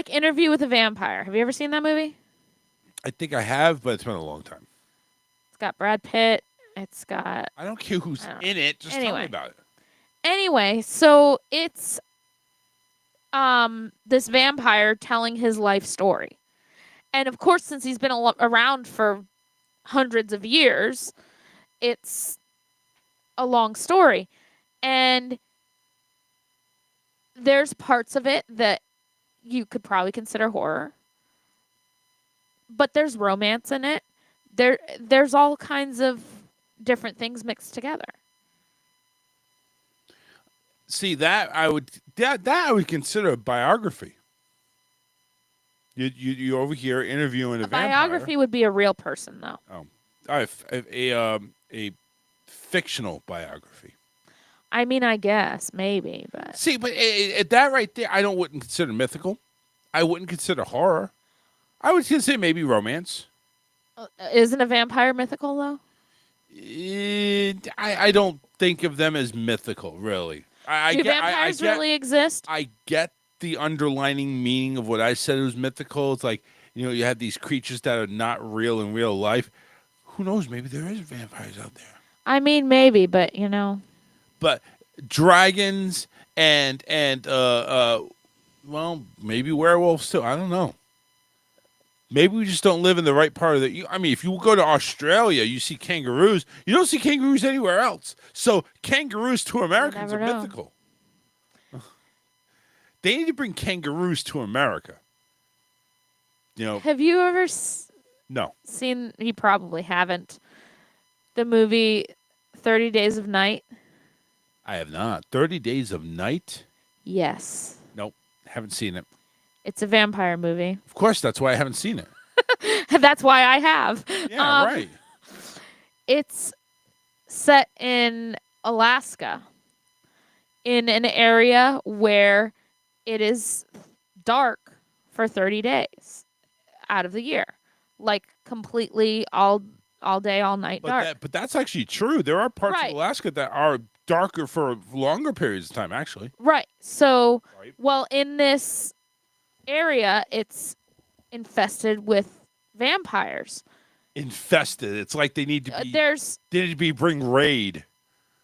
Interview with a Vampire. Have you ever seen that movie? I think I have, but it's been a long time. It's got Brad Pitt. It's got I don't care who's I don't in it. Just tell me Anyway. about it. Anyway, so it's this vampire telling his life story. And of course, since he's been around for hundreds of years, it's a long story. And there's parts of it that you could probably consider horror. But there's romance in it. There's all kinds of different things mixed together. See that I would I would consider a biography. You over here interviewing a vampire. Biography would be a real person, though. Oh, a fictional biography. I mean, I guess maybe, but See, but at that right there, I wouldn't consider mythical. I wouldn't consider horror. I would consider maybe romance. Isn't a vampire mythical though? I don't think of them as mythical, really. Do vampires really exist? I get the underlining meaning of what I said was mythical. It's like, you have these creatures that are not real in real life. Who knows? Maybe there is vampires out there. I mean, maybe, but But dragons and well, maybe werewolves too. I don't know. Maybe we just don't live in the right part of the. I mean, if you go to Australia, you see kangaroos. You don't see kangaroos anywhere else. So kangaroos to Americans are never know. mythical. They need to bring kangaroos to America. Have you ever No. seen? You probably haven't. The movie 30 Days of Night. I have not. 30 Days of Night? Yes, Nope. Haven't seen it. it's a vampire movie. Of course, that's why I haven't seen it. That's why I have. Yeah, right. It's set in Alaska, in an area where it is dark for 30 days out of the year, like completely all day, all night dark. But that's actually true. There are parts Right. of Alaska that are darker for longer periods of time, actually. Right. So, Right. well, in this area, it's infested with vampires. Infested. It's like they need to be. There's They need to be bring raid.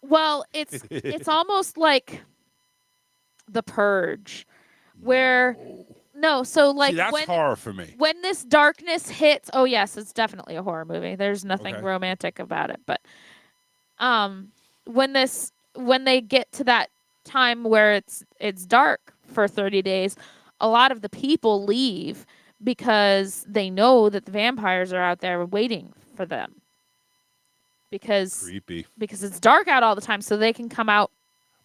Well, it's almost like The Purge, where so like See, that's horror for me. when this darkness hits. Oh yes, it's definitely a horror movie. There's nothing Okay. romantic about it, but when they get to that time where it's dark for 30 days, a lot of the people leave because they know that the vampires are out there waiting for them. Because Creepy. it's dark out all the time, so they can come out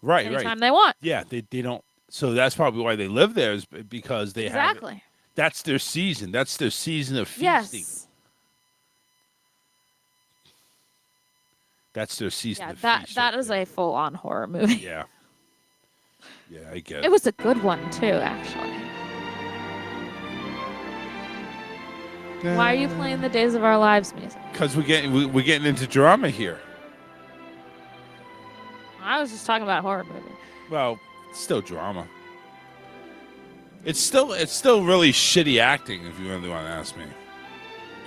Right, anytime right. they want. Yeah, they don't. So that's probably why they live there, is because they have. Exactly. That's their season. That's their season of feasting. Yes. That's their season Yeah, of that feast. that is a full-on horror movie. Yeah. Yeah, I get It was a good one too, actually. Why are you playing the Days of Our Lives music? Because we're getting into drama here. I was just talking about a horror movie. Well, it's still drama. It's still really shitty acting, if you really want to ask me.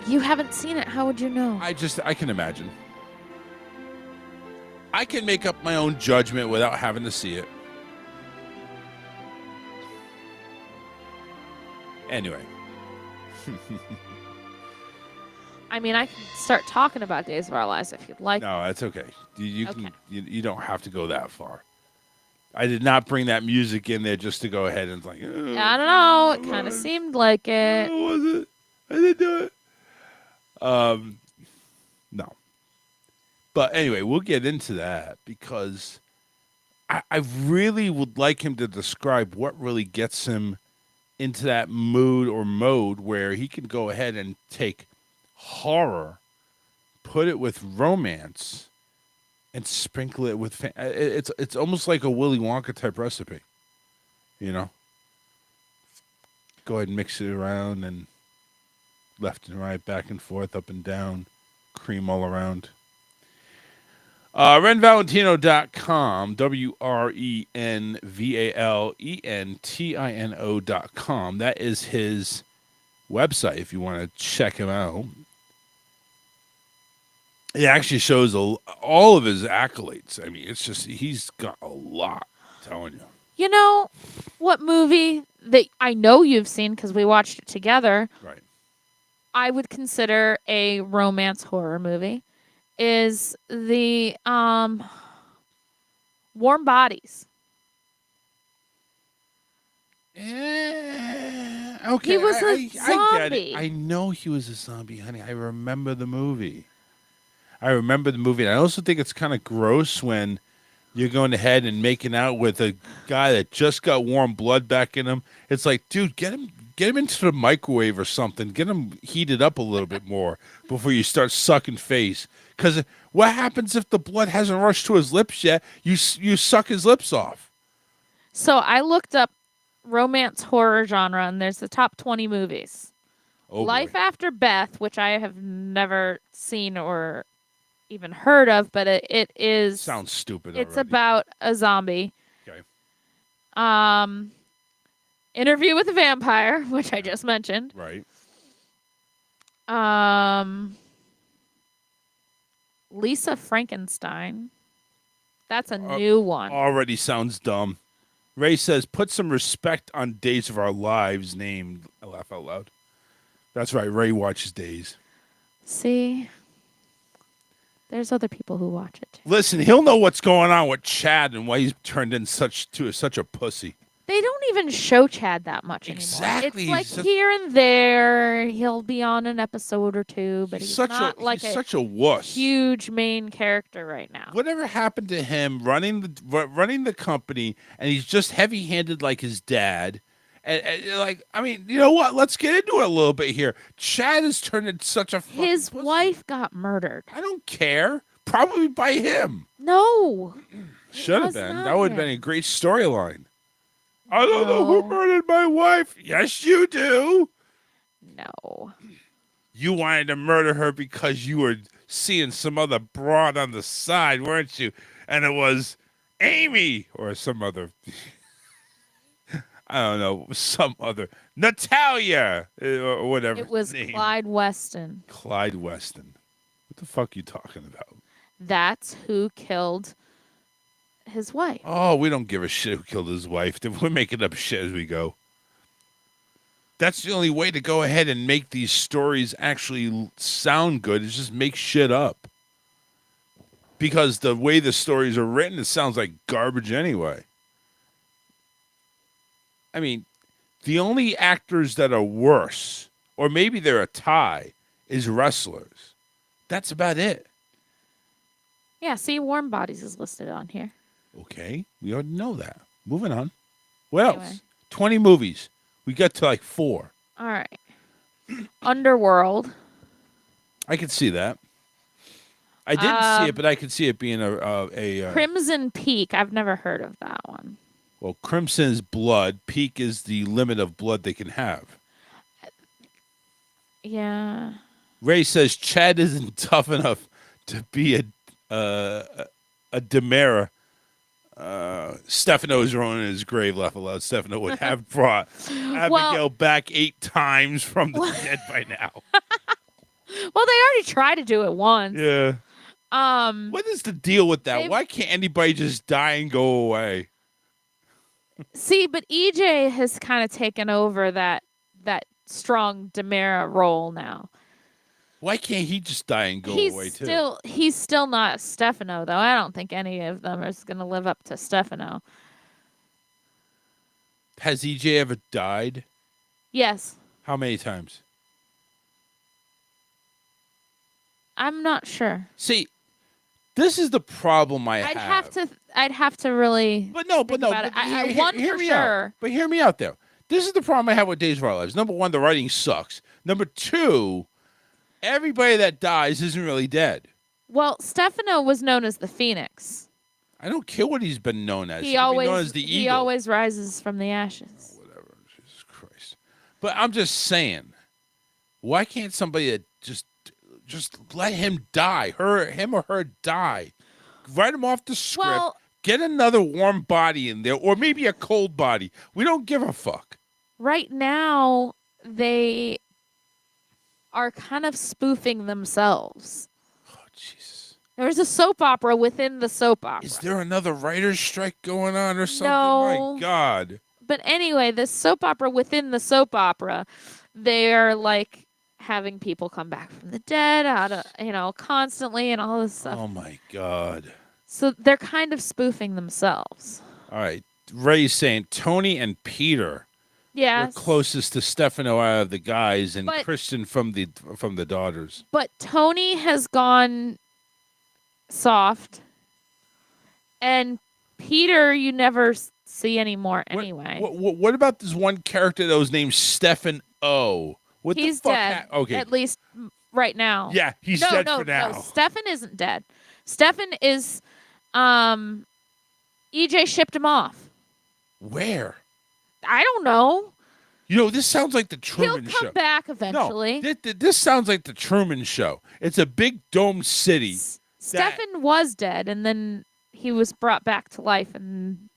You haven't seen it. How would you know? I can imagine. I can make up my own judgment without having to see it. Anyway. I mean, I can start talking about Days of Our Lives if you'd like. No, that's okay. You Okay. can you don't have to go that far. I did not bring that music in there just to go ahead and like. I don't know. It kind of seemed like it. Was it? I didn't do it. No. But anyway, we'll get into that because I really would like him to describe what really gets him into that mood or mode where he can go ahead and take horror, put it with romance, and sprinkle it with. It's almost like a Willy Wonka type recipe, you know. Go ahead and mix it around and left and right, back and forth, up and down, cream all around. RenValentino.com, WRENVALENTINO.com. That is his website if you want to check him out. It actually shows all of his accolades. I mean, it's just, he's got a lot, I'm telling you. You know what movie that I know you've seen because we watched it together? Right. I would consider a romance horror movie is the Warm Bodies. Okay. He was a I get zombie. it. I know he was a zombie, honey. I remember the movie. And I also think it's kind of gross when you're going ahead and making out with a guy that just got warm blood back in him. It's like, dude, get him into the microwave or something. Get him heated up a little bit more before you start sucking face. Because what happens if the blood hasn't rushed to his lips yet? You suck his lips off. So I looked up romance horror genre, and there's the top 20 movies. Oh, Life boy. After Beth, which I have never seen or even heard of, but it is Sounds stupid. It's already. about a zombie. Okay. Interview with a Vampire, which I just mentioned. Right. Lisa Frankenstein. That's a new one. Already sounds dumb. Ray says, put some respect on Days of Our Lives named. I laugh out loud. That's right. Ray watches Days. See? There's other people who watch it too. Listen, he'll know what's going on with Chad and why he's turned in such a pussy. They don't even show Chad that much Exactly. anymore. It's He's like here and there, he'll be on an episode or two, but he's not like he's such a wuss. huge main character right now. Whatever happened to him running the company, and he's just heavy-handed like his dad. And like, I mean, you know what? Let's get into it a little bit here. Chad has turned into such a fucking His pussy. wife got murdered. I don't care. Probably by him. No. Should have was been. not That would have him. been a great storyline. I don't know who murdered my wife. Yes, you do. No. You wanted to murder her because you were seeing some other broad on the side, weren't you? And it was Amy or some other, I don't know, some other, Natalia or whatever. It was name. Clyde Weston. Clyde Weston. What the fuck are you talking about? That's who killed his wife. Oh, we don't give a shit who killed his wife. We're making up shit as we go. That's the only way to go ahead and make these stories actually sound good is just make shit up. Because the way the stories are written, it sounds like garbage anyway. I mean, the only actors that are worse, or maybe they're a tie, is wrestlers. That's about it. Yeah, see, Warm Bodies is listed on here. Okay, we already know that. Moving on. What Anyway. else? 20 movies. We got to like 4. All right. Underworld. I could see that. I didn't see it, but I could see it being a Crimson Peak. I've never heard of that one. well, crimson is blood. Peak is the limit of blood they can have. Yeah. Ray says Chad isn't tough enough to be a Demera. Stefano is rolling in his grave, laugh aloud. Stefano would have brought Abigail back 8 times from the dead by now. Well, they already tried to do it once. Yeah. What is the deal with that? they've- Why can't anybody just die and go away? See, but EJ has kind of taken over that strong Demera role now. Why can't he just die and go away too? He's still not Stefano though. I don't think any of them is going to live up to Stefano. Has EJ ever died? Yes. How many times? I'm not sure. See, this is the problem I I'd have. have to really But no, think about it. One hear for me sure. out. But hear me out there. This is the problem I have with Days of Our Lives. Number 1, the writing sucks. Number 2, everybody that dies isn't really dead. Well, Stefano was known as the Phoenix. I don't care what he's been known as. He He could be always known as the he Eagle. always rises from the ashes. Whatever. Jesus Christ. But I'm just saying, why can't somebody just let him die? Him or her die. Write him off the script. Well, Get another warm body in there, or maybe a cold body. We don't give a fuck. right now they are kind of spoofing themselves. Oh, Jesus. There's a soap opera within the soap opera. Is there another writer's strike going on or something? No. My God. But anyway, this soap opera within the soap opera, they're like having people come back from the dead out of, constantly and all this stuff. Oh, my God. So they're kind of spoofing themselves. All right. Ray's saying Tony and Peter Yes. were closest to Stefano out of the guys, and But- Christian from the daughters. But Tony has gone soft. And Peter, you never see anymore anyway. What about this one character that was named Stefan O? What He's the fuck? dead. Okay. At least right now. Yeah, he's no, dead no, for now. No, Stefan isn't dead. Stefan is EJ shipped him off. Where? I don't know. This sounds like the Truman He'll Show. come back eventually. No, this sounds like the Truman Show. It's a big dome city. Stefan was dead, and then he was brought back to life, and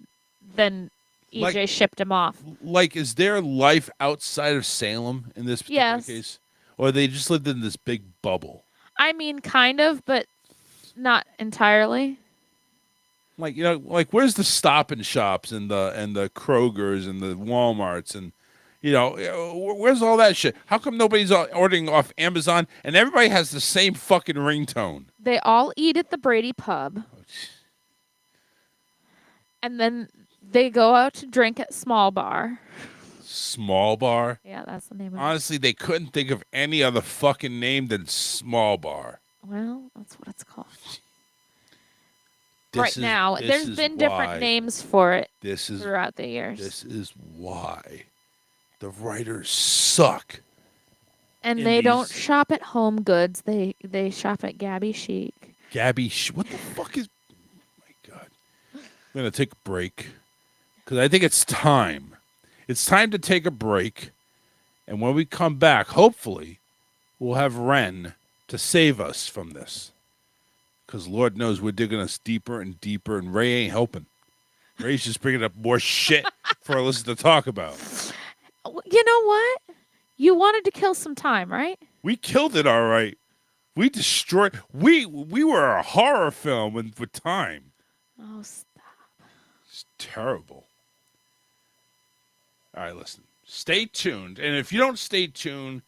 then EJ shipped him off. Like, is there life outside of Salem in this particular Yes. case? Or they just lived in this big bubble? I mean, kind of, but not entirely. Like, where's the Stop and Shops and the Krogers and the Walmarts and where's all that shit? How come nobody's ordering off Amazon and everybody has the same fucking ringtone? They all eat at the Brady pub. And then they go out to drink at Small Bar. Small Bar? Yeah, that's the name of it. Honestly, they couldn't think of any other fucking name than Small Bar. Well, that's what it's called. This Right is- now, this there's is been why- different names for it This is throughout the years. This is why the writers suck. And in they don't these- shop at Home Goods. They shop at Gabby Chic. Gabby, what the fuck is? My God, I'm gonna take a break because I think it's time. It's time to take a break, and when we come back, hopefully, we'll have Ren to save us from this. Because Lord knows we're digging us deeper and deeper, and Ray ain't helping. Ray's just bringing up more shit for us to talk about. You know what? You wanted to kill some time, right? We killed it, all right. We destroyed. We were a horror film with time. Oh, stop. It's terrible. All right, listen. Stay tuned, and if you don't stay tuned,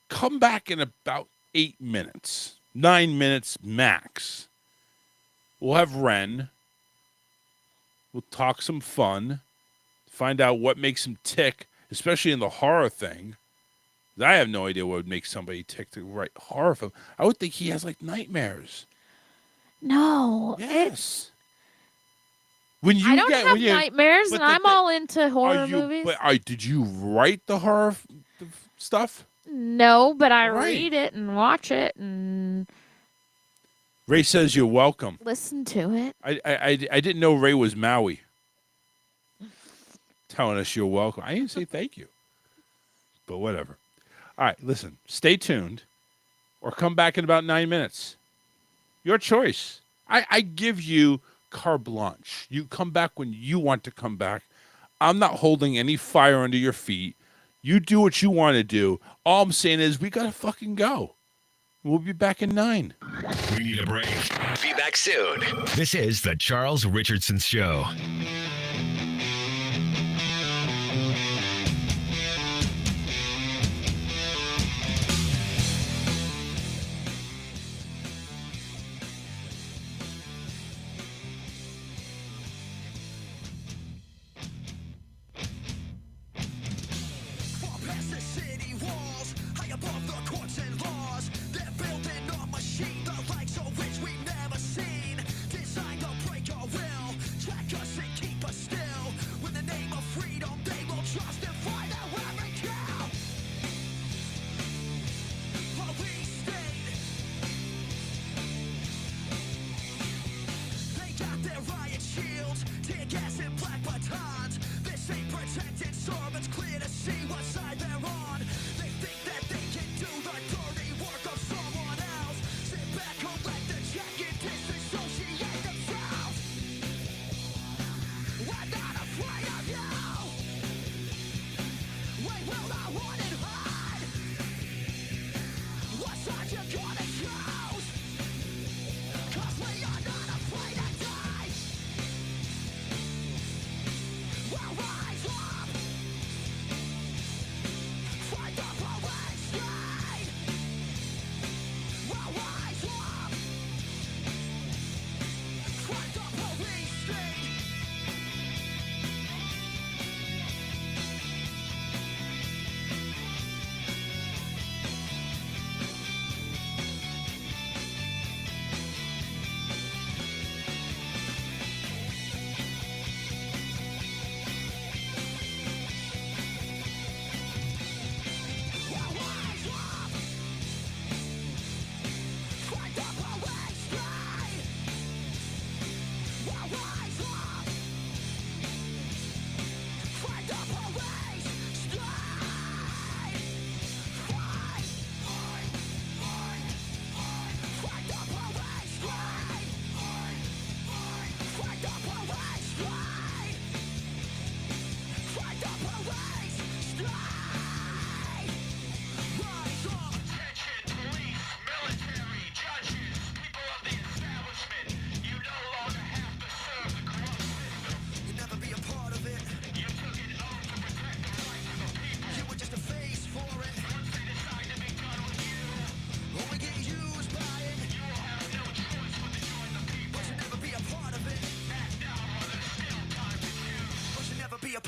come back in about 8 minutes. 9 minutes max. We'll have Ren. We'll talk some fun. Find out what makes him tick, especially in the horror thing. I have no idea what would make somebody tick to write horror film. I would think he has like nightmares. No. Yes. When you I don't get have when you, nightmares, but and I'm all into are horror you, movies. But did you write the horror stuff? No, but I Right. read it and watch it and Ray says you're welcome. listen to it. I didn't know Ray was Maui. Telling us you're welcome. I didn't say thank you. But whatever. All right, listen. Stay tuned or come back in about 9 minutes. Your choice. I give you carte blanche. You come back when you want to come back. I'm not holding any fire under your feet. You do what you want to do. All I'm saying is we got to fucking go. We'll be back in 9. We need a break. Be back soon. This is the Charles Richardson Show. Past the city walls, high above the courts and laws. They're building a machine, the likes of which we've never seen. Designed to break our will, track us and keep us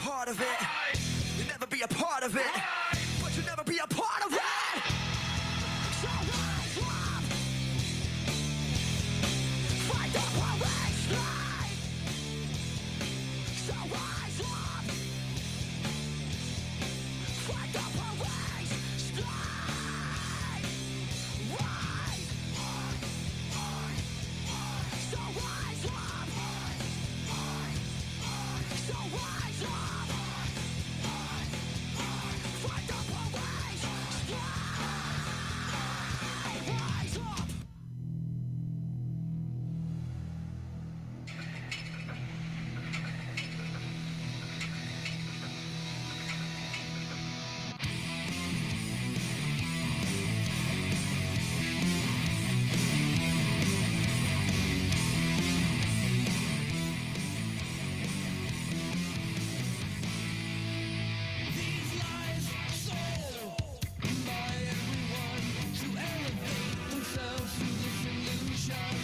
part of it. You'll never be a part of it. But you'll never be a part of it. So rise up. Fight the parade line. So rise up. Fight the parade line. Rise. So rise up. So rise up. Fight the parade line. Rise up. These lies sold by everyone to elevate themselves to this illusion.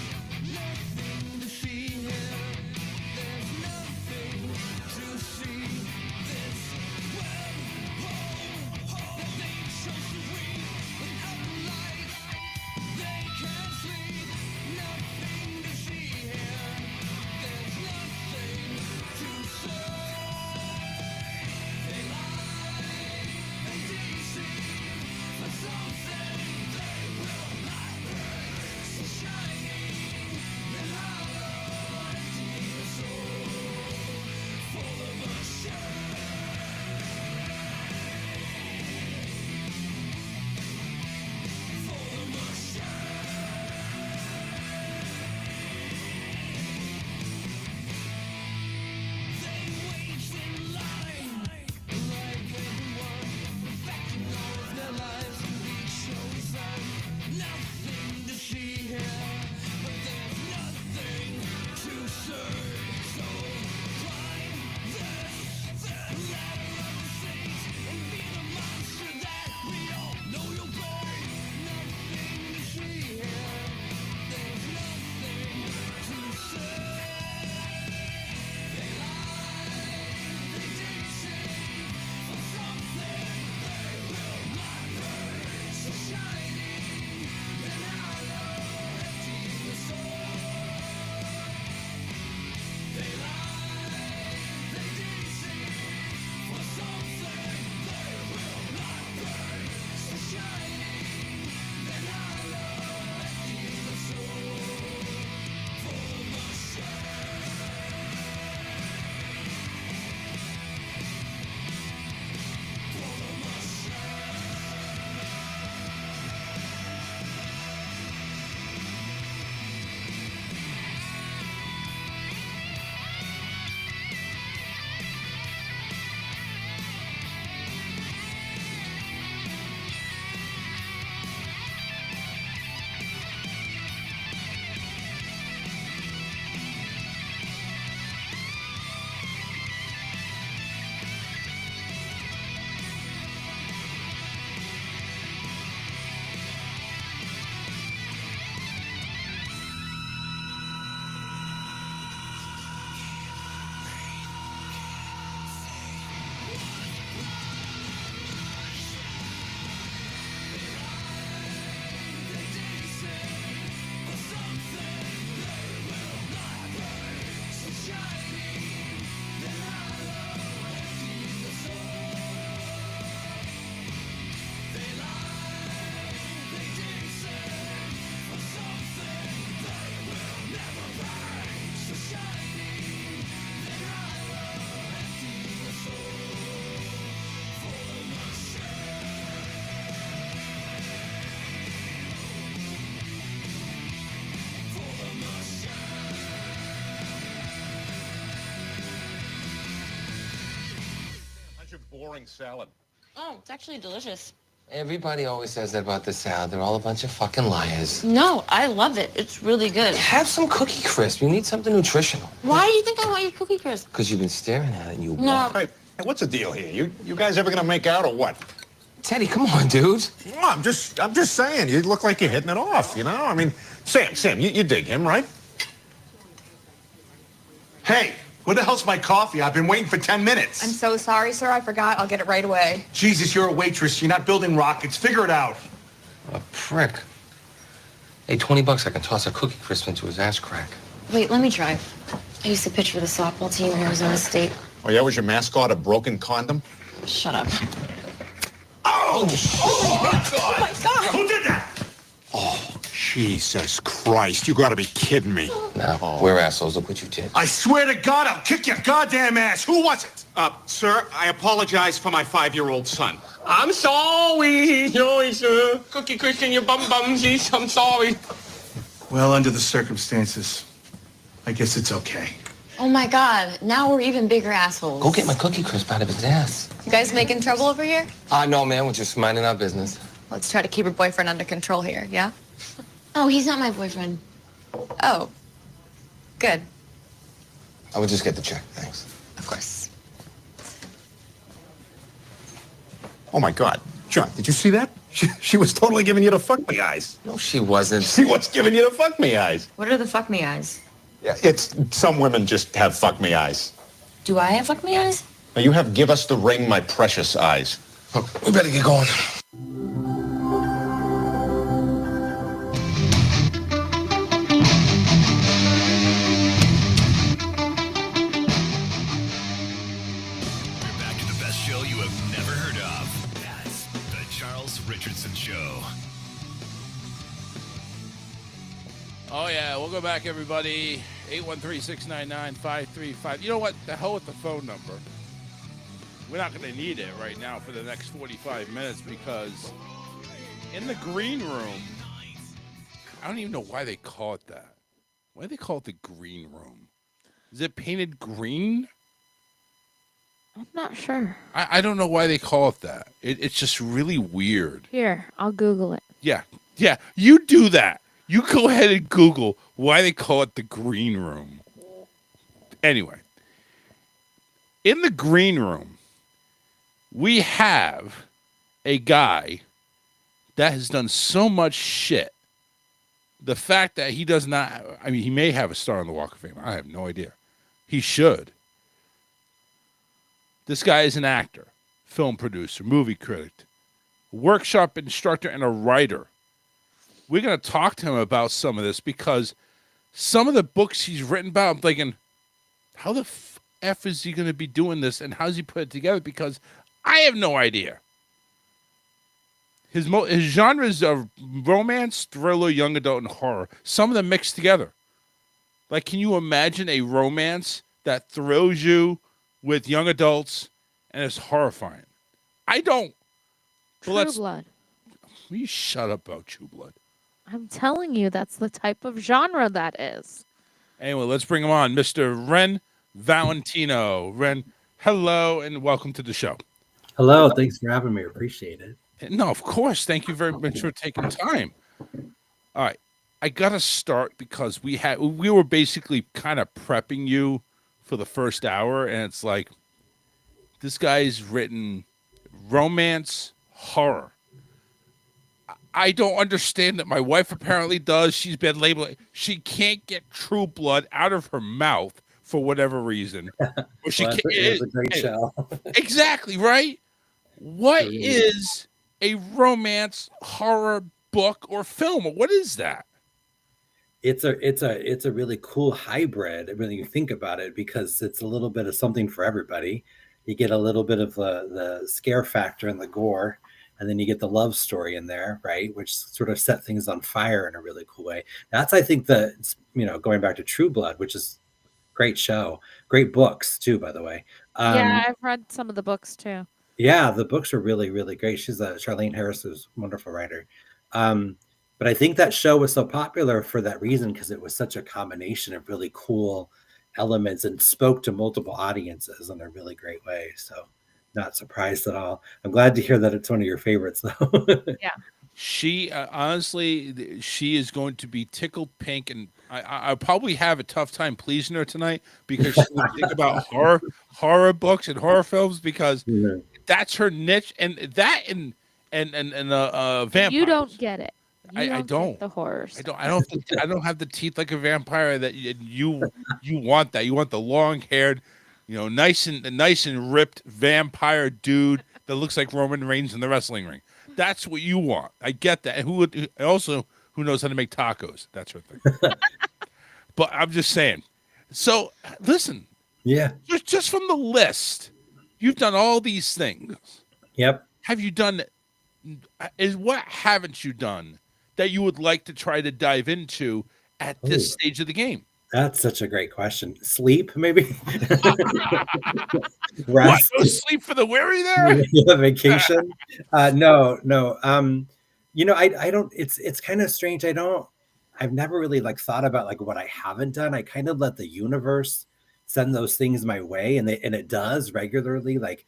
Nothing to see here. There's nothing to see. This web hole that they chose to weave without the light. They can't sleep. Nothing to see here. There's nothing to say. They lie, they deceive for something they will not bring. So shining, then hollow, empty the soul, full of a shame. Full of a They wait in line, like everyone, perfecting all of their lives to be chosen. Nothing to see here, but there's nothing to serve. So climb this ladder of deceit and be the monster that we all know you'll be. Nothing to see here, there's nothing to serve. They lie, they deceive for something they will not bring. So shining, then hollow, empty the soul. They lie, they deceive for something they will not bring. So shining, then hollow, empty the soul. Full of a boring salad. Oh, it's actually delicious. Everybody always says that about the salad. They're all a bunch of fucking liars. No, I love it. It's really good. Have some Cookie Crisp. You need something nutritional. Why do you think I want your Cookie Crisp? Because you've been staring at it and you No. want it. Hey, what's the deal here? You guys ever gonna make out or what? Teddy, come on, dude. No, I'm just saying. You look like you're hitting it off. You know, I mean, Sam, you dig him, right? Hey, Where the hell's my coffee? I've been waiting for 10 minutes. I'm so sorry, sir. I forgot. I'll get it right away. Jesus, you're a waitress. You're not building rockets. Figure it out. A prick. Hey, $20, I can toss a Cookie Crisp into his ass crack. Wait, let me try. I used to pitch for the softball team in Arizona State. Oh, yeah? Was your mascot a broken condom? Shut up. Oh! Oh, my God! Oh, my God! Who did that? Oh, Jesus Christ. You gotta be kidding me. Now, we're assholes. Look what you did. I swear to God, I'll kick your goddamn ass. Who was it? Sir, I apologize for my 5-year-old son. I'm sorry, sir. Cookie Crisp in your bum-bumsies. I'm sorry. Well, under the circumstances, I guess it's okay. Oh my God, now we're even bigger assholes. Go get my Cookie Crisp out of his ass. You guys making trouble over here? No, man. We're just minding our business. Let's try to keep your boyfriend under control here, yeah? Oh, he's not my boyfriend. Oh. Good. I would just get the check. Thanks. Of course. Oh, my God. John, did you see that? She was totally giving you the fuck me eyes. No, she wasn't. She was giving you the fuck me eyes. What are the fuck me eyes? Yeah, it's some women just have fuck me eyes. Do I have fuck me eyes? Now you have give us the ring, my precious eyes. We better get going. We're back to the best show you have never heard of. That's the Charles Richardson Show. Oh, yeah. We'll go back, everybody. 813-699-535. You know what? The hell with the phone number. We're not going to need it right now for the next 45 minutes because in the green room, I don't even know why they call it that. Why do they call it the green room? Is it painted green? I'm not sure. I don't know why they call it that. It's just really weird. Here, I'll Google it. Yeah. You do that. You go ahead and Google why they call it the green room. Anyway, in the green room, we have a guy that has done so much shit. The fact that he does not, I mean, he may have a star on the Walk of Fame. I have no idea. He should. This guy is an actor, film producer, movie critic, workshop instructor, and a writer. We're going to talk to him about some of this because some of the books he's written about, I'm thinking, how the F is he going to be doing this and how's he put it together? Because I have no idea. His genres are romance, thriller, young adult, and horror. Some of them mixed together. Like, can you imagine a romance that thrills you with young adults and is horrifying? I don't. True Blood. Will you shut up about True Blood? I'm telling you, that's the type of genre that is. Anyway, let's bring him on. Mr. Ren Valentino. Ren, hello and welcome to the show. Hello. Thanks for having me. Appreciate it. No, of course. Thank you very much for taking time. All right. I got to start because we were basically kind of prepping you for the first hour, and it's like, this guy's written romance, horror. I don't understand that. My wife apparently does. She's been labeled. She can't get True Blood out of her mouth for whatever reason. Or she Well, it's a great show. Exactly, right? What is a romance horror book or film? What is that? It's a really cool hybrid when you think about it, because it's a little bit of something for everybody. You get a little bit of the scare factor and the gore, and then you get the love story in there, right? Which sort of set things on fire in a really cool way. That's, I think, going back to True Blood, which is a great show, great books too, by the way. Yeah, I've read some of the books too. Yeah, the books are really, really great. She's Charlene Harris is a wonderful writer. But I think that show was so popular for that reason, because it was such a combination of really cool elements and spoke to multiple audiences in a really great way. So not surprised at all. I'm glad to hear that it's one of your favorites, though. Yeah. She honestly, she is going to be tickled pink, and I'll probably have a tough time pleasing her tonight because she's going to think about horror books and horror films, because that's her niche, and that and vampires. You don't get it. You I don't don't. get the horror I stuff. don't. I don't. I don't have the teeth like a vampire. That you want that. You want the long haired, nice and ripped vampire dude that looks like Roman Reigns in the wrestling ring. That's what you want. I get that. And who knows how to make tacos? That sort of thing. But I'm just saying. So listen, Yeah. just from the list, you've done all these things. Yep. Have you done? What haven't you done that you would like to try to dive into at this stage of the game? That's such a great question. Sleep, maybe? What? Rest? No sleep for the weary there? Yeah, vacation? No. I don't, it's kind of strange. I've never really like thought about like what I haven't done. I kind of let the universe send those things my way, and it does regularly. Like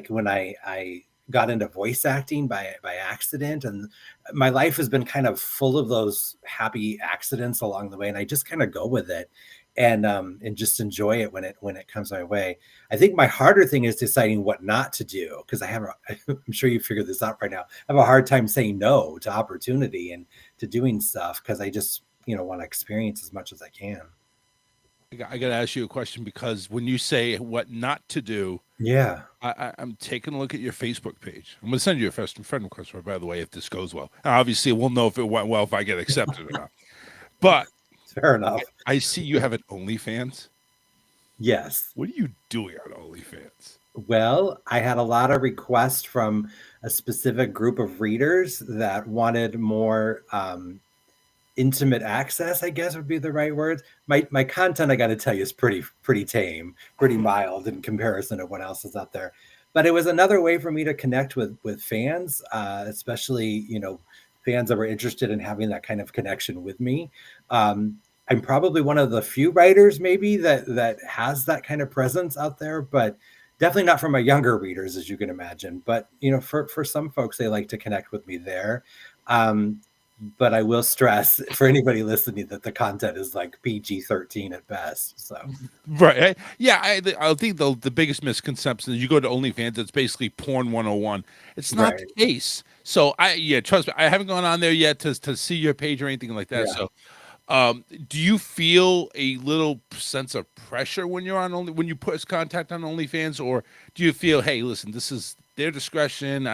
when I got into voice acting by accident, and my life has been kind of full of those happy accidents along the way, and I just kind of go with it and just enjoy it when it comes my way. I think my harder thing is deciding what not to do, because I'm sure you figured this out right now. I have a hard time saying no to opportunity and to doing stuff, because I just want to experience as much as I can. I got to ask you a question, because when you say what not to do, yeah, I'm taking a look at your Facebook page. I'm going to send you a friend request, by the way, if this goes well. Obviously, we'll know if it went well if I get accepted or not. But fair enough. I see you have an OnlyFans. Yes. What are you doing on OnlyFans? Well, I had a lot of requests from a specific group of readers that wanted more intimate access, I guess would be the right word. My content, I got to tell you, is pretty tame, pretty mild in comparison to what else is out there. But it was another way for me to connect with fans, especially fans that were interested in having that kind of connection with me. I'm probably one of the few writers maybe that has that kind of presence out there, but definitely not for my younger readers, as you can imagine. But for some folks, they like to connect with me there. But I will stress for anybody listening that the content is like PG-13 at best. So, right, yeah, I think the biggest misconception is you go to OnlyFans, it's basically porn 101. It's not right. the case. So trust me, I haven't gone on there yet to see your page or anything like that. Yeah. So, do you feel a little sense of pressure when you're when you put contact on OnlyFans, or do you feel, hey, listen, this is their discretion.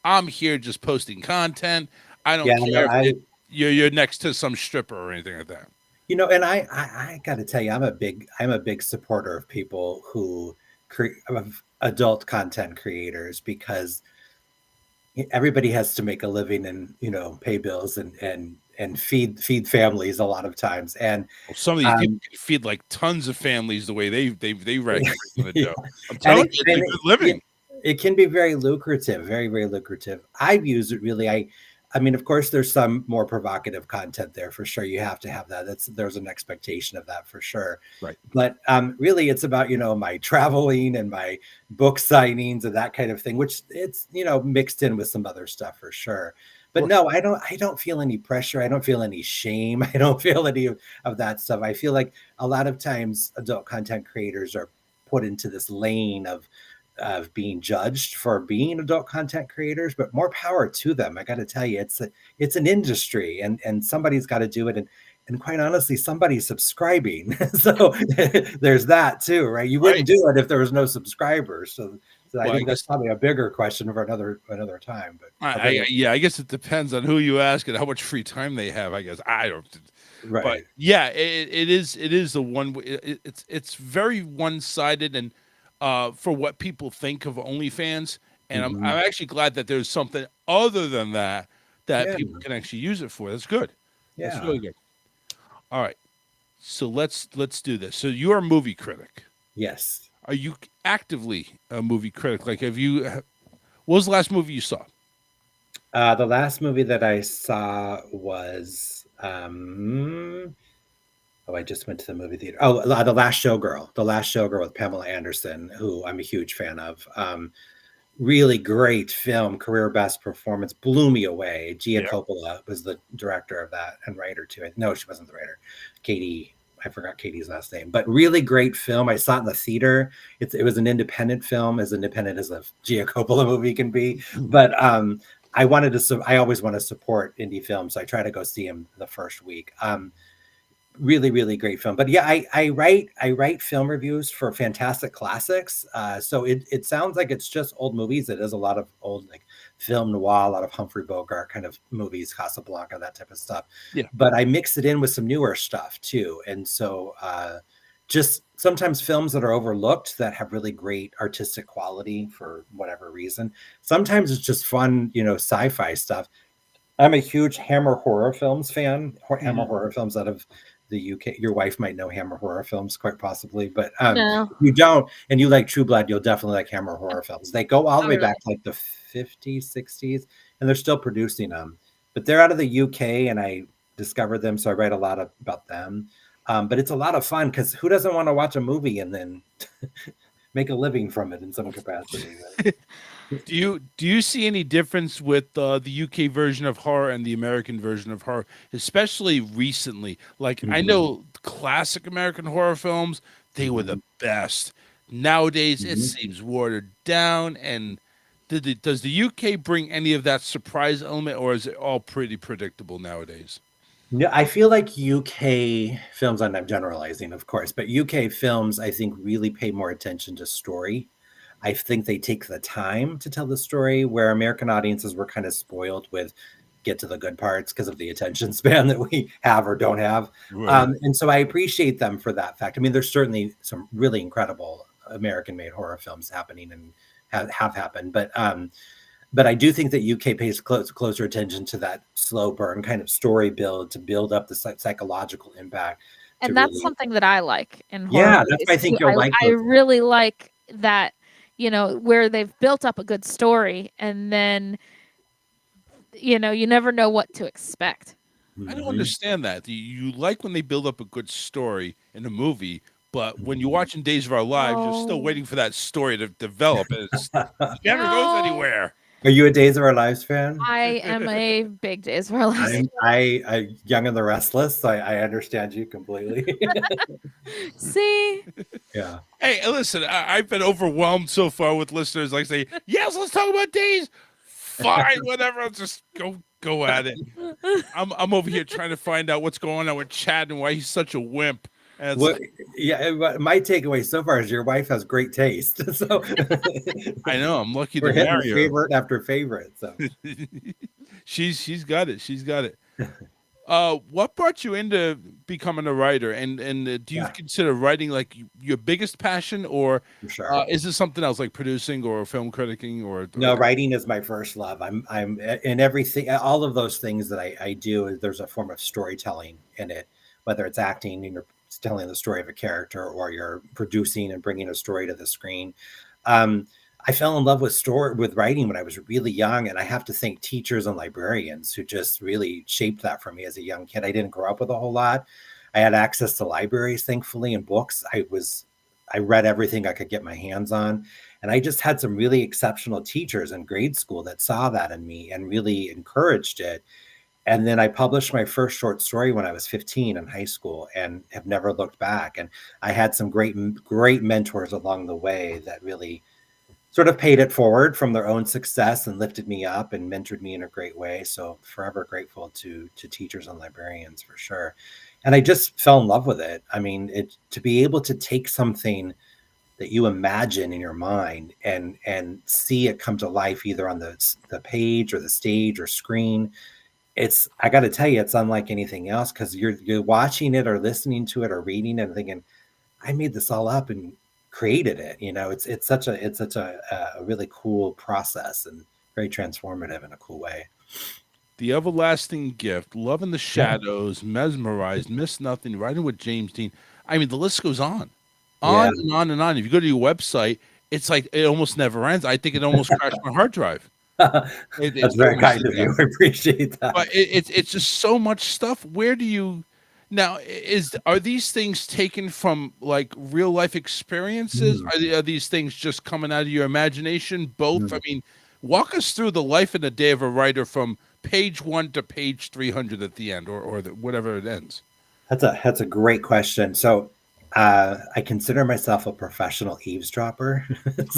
I'm here just posting content. I don't care if you're next to some stripper or anything like that. And I got to tell you, I'm a big supporter of people who of adult content creators, because everybody has to make a living and pay bills and feed families a lot of times. And some of these people can feed like tons of families the way they regularly do. Yeah. I'm telling you, it's a good living. It can be very lucrative, very, very lucrative. I've used it really. I mean, of course, there's some more provocative content there for sure. You have to have that. There's an expectation of that for sure. Right. But really, it's about my traveling and my book signings and that kind of thing, which it's mixed in with some other stuff for sure. But no, I don't feel any pressure. I don't feel any shame. I don't feel any of that stuff. I feel like a lot of times adult content creators are put into this lane of being judged for being adult content creators, but more power to them. I got to tell you, it's an industry, and somebody's got to do it. And quite honestly, somebody's subscribing. So there's that too, right? You wouldn't do it if there was no subscribers. So I think that's probably a bigger question for another time. But I guess it depends on who you ask and how much free time they have. I guess I don't. Right. But yeah, it is the one. It's very one-sided, and for what people think of OnlyFans, and I'm actually glad that there's something other than that people can actually use it for. That's good. Yeah, that's really good. All right, so let's do this. So you're a movie critic. Yes. Are you actively a movie critic? Like, what was the last movie you saw? The last movie that I saw was I just went to the movie theater. Oh, The Last Showgirl. The Last Showgirl with Pamela Anderson, who I'm a huge fan of. Really great film, career best performance, blew me away. Gia Coppola was the director of that and writer too. No, she wasn't the writer. Katie, I forgot Katie's last name, but really great film. I saw it in the theater. It was an independent film, as independent as a Gia Coppola movie can be. But I wanted to. I always want to support indie films, so I try to go see them the first week. Really, really great film. But yeah, I write film reviews for Fantastic Classics. So it sounds like it's just old movies. It is a lot of old like film noir, a lot of Humphrey Bogart kind of movies, Casablanca, that type of stuff. Yeah. But I mix it in with some newer stuff too. And so just sometimes films that are overlooked that have really great artistic quality for whatever reason. Sometimes it's just fun, sci-fi stuff. I'm a huge Hammer horror films fan. Hammer horror films out of the UK. Your wife might know Hammer horror films, quite possibly, but No. if you don't, and you like True Blood, you'll definitely like Hammer horror films. They go all the way back to like the 50s, 60s, and they're still producing them. But they're out of the UK, and I discovered them, so I write a lot about them. But it's a lot of fun because who doesn't want to watch a movie and then make a living from it in some capacity? Right? Do you see any difference with the UK version of horror and the American version of horror, especially recently? Like I know classic American horror films, they were the best. Nowadays, it seems watered down. And does the UK bring any of that surprise element, or is it all pretty predictable nowadays? No, I feel like UK films, and I'm generalizing, of course, but UK films, I think, really pay more attention to story. I think they take the time to tell the story, where American audiences were kind of spoiled with get to the good parts because of the attention span that we have or don't have. Right. And so I appreciate them for that fact. I mean, there's certainly some really incredible American-made horror films happening and have happened, but I do think that UK pays closer attention to that slow burn kind of story build to build up the psychological impact. And that's something that I like in horror. Yeah, that's why I think you'll like I those. really like that, where they've built up a good story and then, you never know what to expect. I don't understand that. You like when they build up a good story in a movie, but when you're watching Days of Our Lives, you're still waiting for that story to develop. And it never goes anywhere. Are you a Days of Our Lives fan? I am a big Days of Our Lives fan. I Young and the Restless. I understand you completely. See? Yeah. Hey, listen, I've been overwhelmed so far with listeners like say, yes, let's talk about Days. Fine, whatever. I'll just go at it. I'm over here trying to find out what's going on with Chad and why he's such a wimp. And My takeaway so far is your wife has great taste. So I know I'm lucky we're to hitting marry her. favorite after favorite. So she's got it. She's got it. What brought you into becoming a writer? And do you consider writing like your biggest passion, or is this something else like producing or film criticing? Or no, writing is my first love. I'm in everything. All of those things that I do. There's a form of storytelling in it, whether it's acting, telling the story of a character, or you're producing and bringing a story to the screen. I fell in love with writing when I was really young, and I have to thank teachers and librarians who just really shaped that for me as a young kid. I didn't grow up with a whole lot. I had access to libraries, thankfully, and books. I read everything I could get my hands on, and I just had some really exceptional teachers in grade school that saw that in me and really encouraged it. And then I published my first short story when I was 15 in high school and have never looked back. And I had some great mentors along the way that really sort of paid it forward from their own success and lifted me up and mentored me in a great way. So forever grateful to teachers and librarians for sure. And I just fell in love with it. I mean, to be able to take something that you imagine in your mind and see it come to life either on the page or the stage or screen. I got to tell you, it's unlike anything else because you're watching it or listening to it or reading it and thinking, I made this all up and created it. It's such a really cool process and very transformative in a cool way. The Everlasting Gift, Love in the Shadows, Mesmerized, Miss Nothing, Writing with James Dean. I mean, the list goes on and on and on. If you go to your website, it's like it almost never ends. I think it almost crashed my hard drive. That's very kind of you. I appreciate that. But it's just so much stuff. Where do you now? Are these things taken from like real life experiences? Are these things just coming out of your imagination? Both. I mean, walk us through the life and the day of a writer from page 1 to page 300 at the end, or whatever it ends. That's a great question. So I consider myself a professional eavesdropper.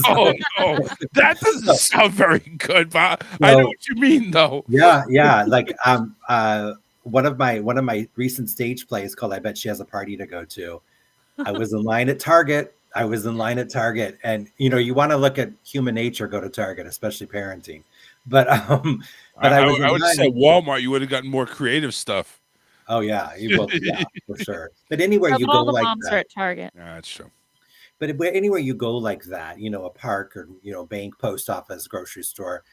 Oh no, that doesn't sound very good, but I know So, what you mean, though. yeah, like one of my recent stage plays called "I Bet She Has a Party to Go To." I was in line at Target. And you want to look at human nature, go to Target, especially parenting. But I, but I I, was in I would have said line. Walmart. You would have gotten more creative stuff. Oh yeah, you will, yeah, for sure. But anywhere But you go all the like moms are that, at Target. Nah, that's true. but anywhere you go like that, a park or bank, post office, grocery store,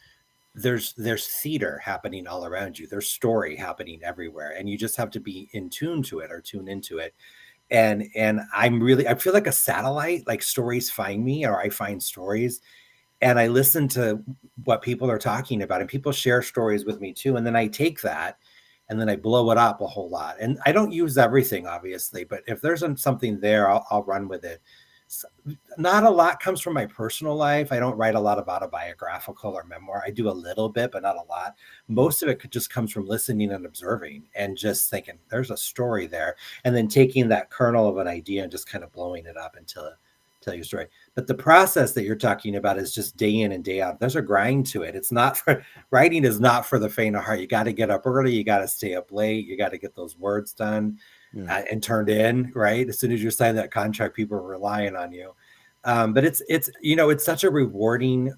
there's theater happening all around you. There's story happening everywhere, and you just have to be in tune to it or tune into it. And I feel like a satellite. Like stories find me, or I find stories, and I listen to what people are talking about, and people share stories with me too. And then I take that and then I blow it up a whole lot. And I don't use everything, obviously, but if there's something there, I'll run with it. Not a lot comes from my personal life. I don't write a lot of autobiographical or memoir. I do a little bit, but not a lot. Most of it just comes from listening and observing and just thinking there's a story there, and then taking that kernel of an idea and just kind of blowing it up until tell your story. But the process that you're talking about is just day in and day out. There's a grind to it. It's not for writing is not for the faint of heart. You got to get up early. You got to stay up late. You got to get those words done and turned in, right? As soon as you sign that contract, people are relying on you. But it's such a rewarding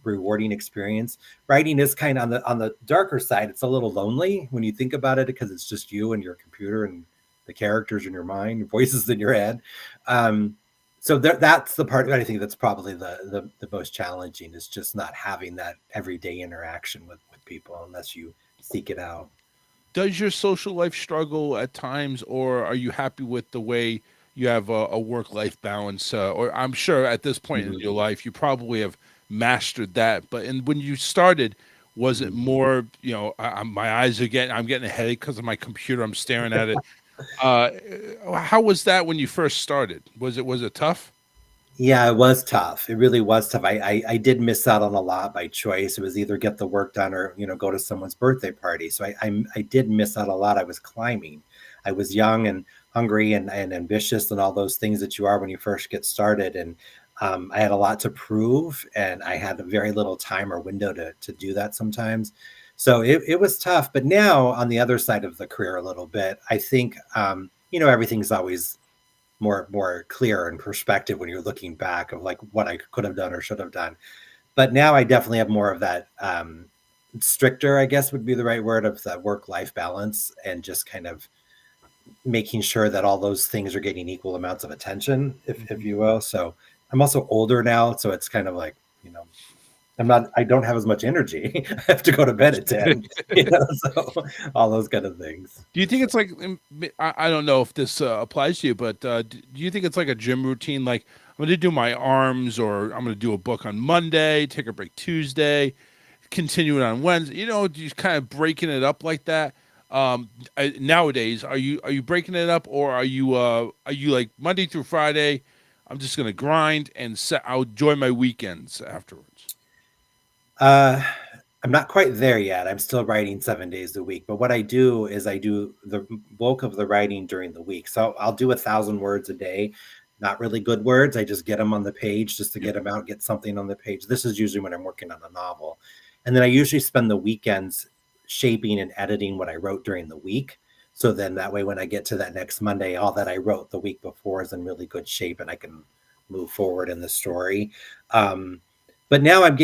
experience. Writing is kind of on the darker side. It's a little lonely when you think about it, because it's just you and your computer and the characters in your mind, voices in your head. So that's the part that I think that's probably the most challenging, is just not having that everyday interaction with people unless you seek it out. Does your social life struggle at times, or are you happy with the way you have a work-life balance? Or I'm sure at this point in your life, you probably have mastered that. But when you started, was it more, my eyes are I'm getting a headache because of my computer. I'm staring at it. How was that when you first started? Was it tough? Yeah, it was tough. It really was tough. I did miss out on a lot by choice. It was either get the work done or go to someone's birthday party. So I did miss out a lot. I was climbing. I was young and hungry and ambitious and all those things that you are when you first get started. And I had a lot to prove, and I had very little time or window to do that sometimes. So it was tough. But now on the other side of the career a little bit, I think everything's always more clear in perspective when you're looking back of like what I could have done or should have done. But now I definitely have more of that stricter, I guess would be the right word, of that work-life balance, and just kind of making sure that all those things are getting equal amounts of attention, if you will. So I'm also older now, so it's kind of like, I don't have as much energy. I have to go to bed at 10, so all those kind of things. Do you think it's like, I don't know if this applies to you, but do you think it's like a gym routine? Like, I'm going to do my arms, or I'm going to do a book on Monday, take a break Tuesday, continue it on Wednesday, just kind of breaking it up like that. Nowadays, are you breaking it up, or are you like Monday through Friday, I'm just going to grind and I'll enjoy my weekends afterwards? I'm not quite there yet. I'm still writing 7 days a week, but what I do is I do the bulk of the writing during the week. So I'll do 1,000 words a day, not really good words. I just get them on the page just to get them out, get something on the page. This is usually when I'm working on a novel. And then I usually spend the weekends shaping and editing what I wrote during the week. So then that way, when I get to that next Monday, all that I wrote the week before is in really good shape, and I can move forward in the story. But now I'm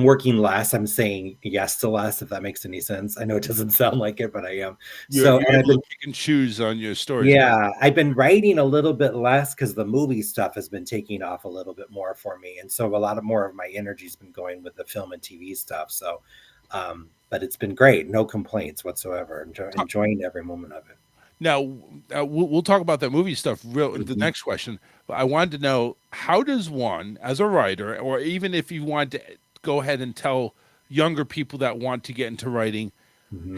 working less. I'm saying yes to less, if that makes any sense. I know it doesn't sound like it, but I am. You're able to pick and choose on your stories. Yeah, I've been writing a little bit less because the movie stuff has been taking off a little bit more for me. And so a lot more of my energy's been going with the film and TV stuff. So, but it's been great. No complaints whatsoever. Enjoying every moment of it. Now, we'll talk about that movie stuff the next question. But I wanted to know, how does one, as a writer, or even if you want to go ahead and tell younger people that want to get into writing,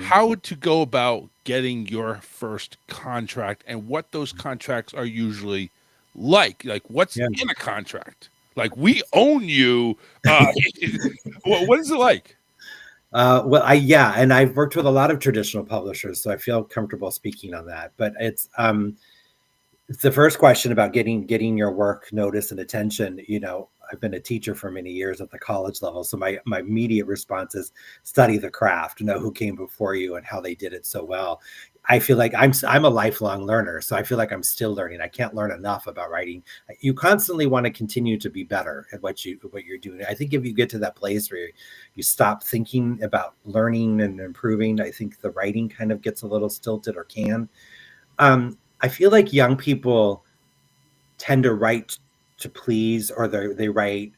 how to go about getting your first contract, and what those contracts are usually like? Like, what's in a contract? Like, we own you. What is it like? And I've worked with a lot of traditional publishers, so I feel comfortable speaking on that. But it's It's the first question about getting your work notice and attention. I've been a teacher for many years at the college level, so my immediate response is study the craft, know who came before you and how they did it so well. I feel like I'm a lifelong learner, so I feel like I'm still learning. I can't learn enough about writing. You constantly want to continue to be better at what you're doing. I think if you get to that place where you stop thinking about learning and improving, I think the writing kind of gets a little stilted, or can. I feel like young people tend to write to please, or they write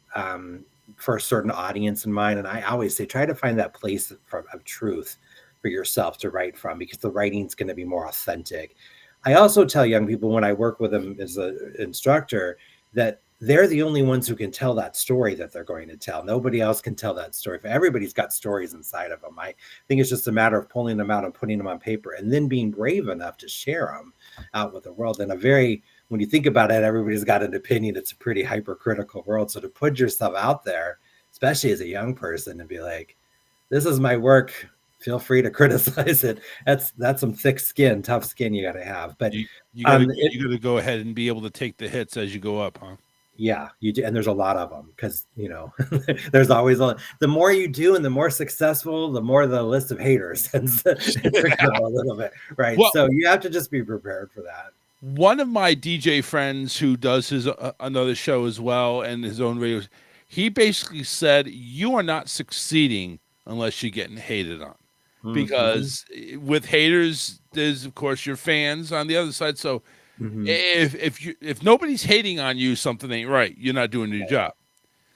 for a certain audience in mind. And I always say, try to find that place of truth for yourself to write from, because the writing's going to be more authentic. I also tell young people when I work with them as an instructor that they're the only ones who can tell that story that they're going to tell. Nobody else can tell that story. Everybody's got stories inside of them. I think it's just a matter of pulling them out and putting them on paper, and then being brave enough to share them out with the world. In a very, when you think about it, everybody's got an opinion. It's a pretty hypercritical world. So to put yourself out there, especially as a young person, and be like, this is my work, feel free to criticize it. That's some thick skin, tough skin you got to have. But you got to go ahead and be able to take the hits as you go up, huh? Yeah, you do. And there's a lot of them, because, there's always the more you do and the more successful, the more the list of haters tends to grow a little bit. Right. Well, so you have to just be prepared for that. One of my DJ friends who does his another show as well and his own radio, he basically said, you are not succeeding unless you're getting hated on. Mm-hmm. Because with haters, there's of course your fans on the other side. So if nobody's hating on you, something ain't right. You're not doing your job.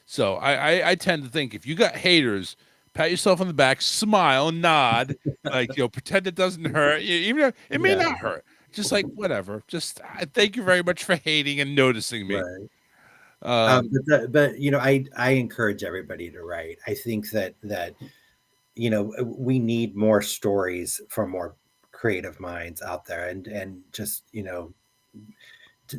So I tend to think if you got haters, pat yourself on the back, smile, nod, like pretend it doesn't hurt. Even though it may not hurt. Just like whatever. Just thank you very much for hating and noticing me. Right. But I encourage everybody to write. I think that we need more stories from more creative minds out there, and just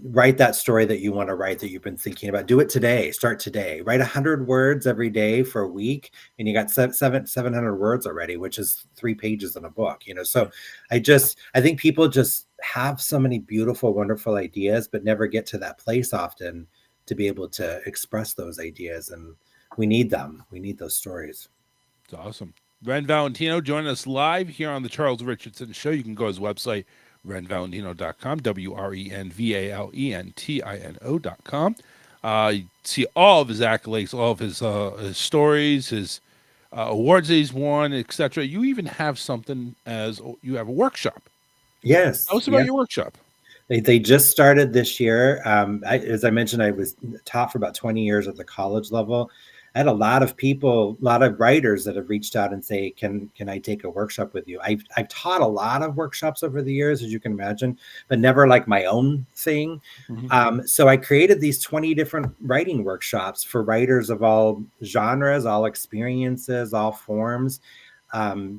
write that story that you want to write, that you've been thinking about. Do it today. Start today. Write 100 words every day for a week, and you got 700 words already, which is 3 pages in a book. So I think people just have so many beautiful, wonderful ideas, but never get to that place often to be able to express those ideas. And we need them. We need those stories. It's awesome. Ren Valentino joining us live here on the Charles Richardson Show. You can go to his website, renvalentino.com, WRENVALENTINO.com. You see all of his accolades, all of his stories, his awards that he's won, etc. You even have something you have a workshop. Yes. Tell us about your workshop. They just started this year. As I mentioned, I was taught for about 20 years at the college level. I had a lot of people, a lot of writers that have reached out and say, can I take a workshop with you? I've taught a lot of workshops over the years, as you can imagine, but never like my own thing. So I created these 20 different writing workshops for writers of all genres, all experiences, all forms.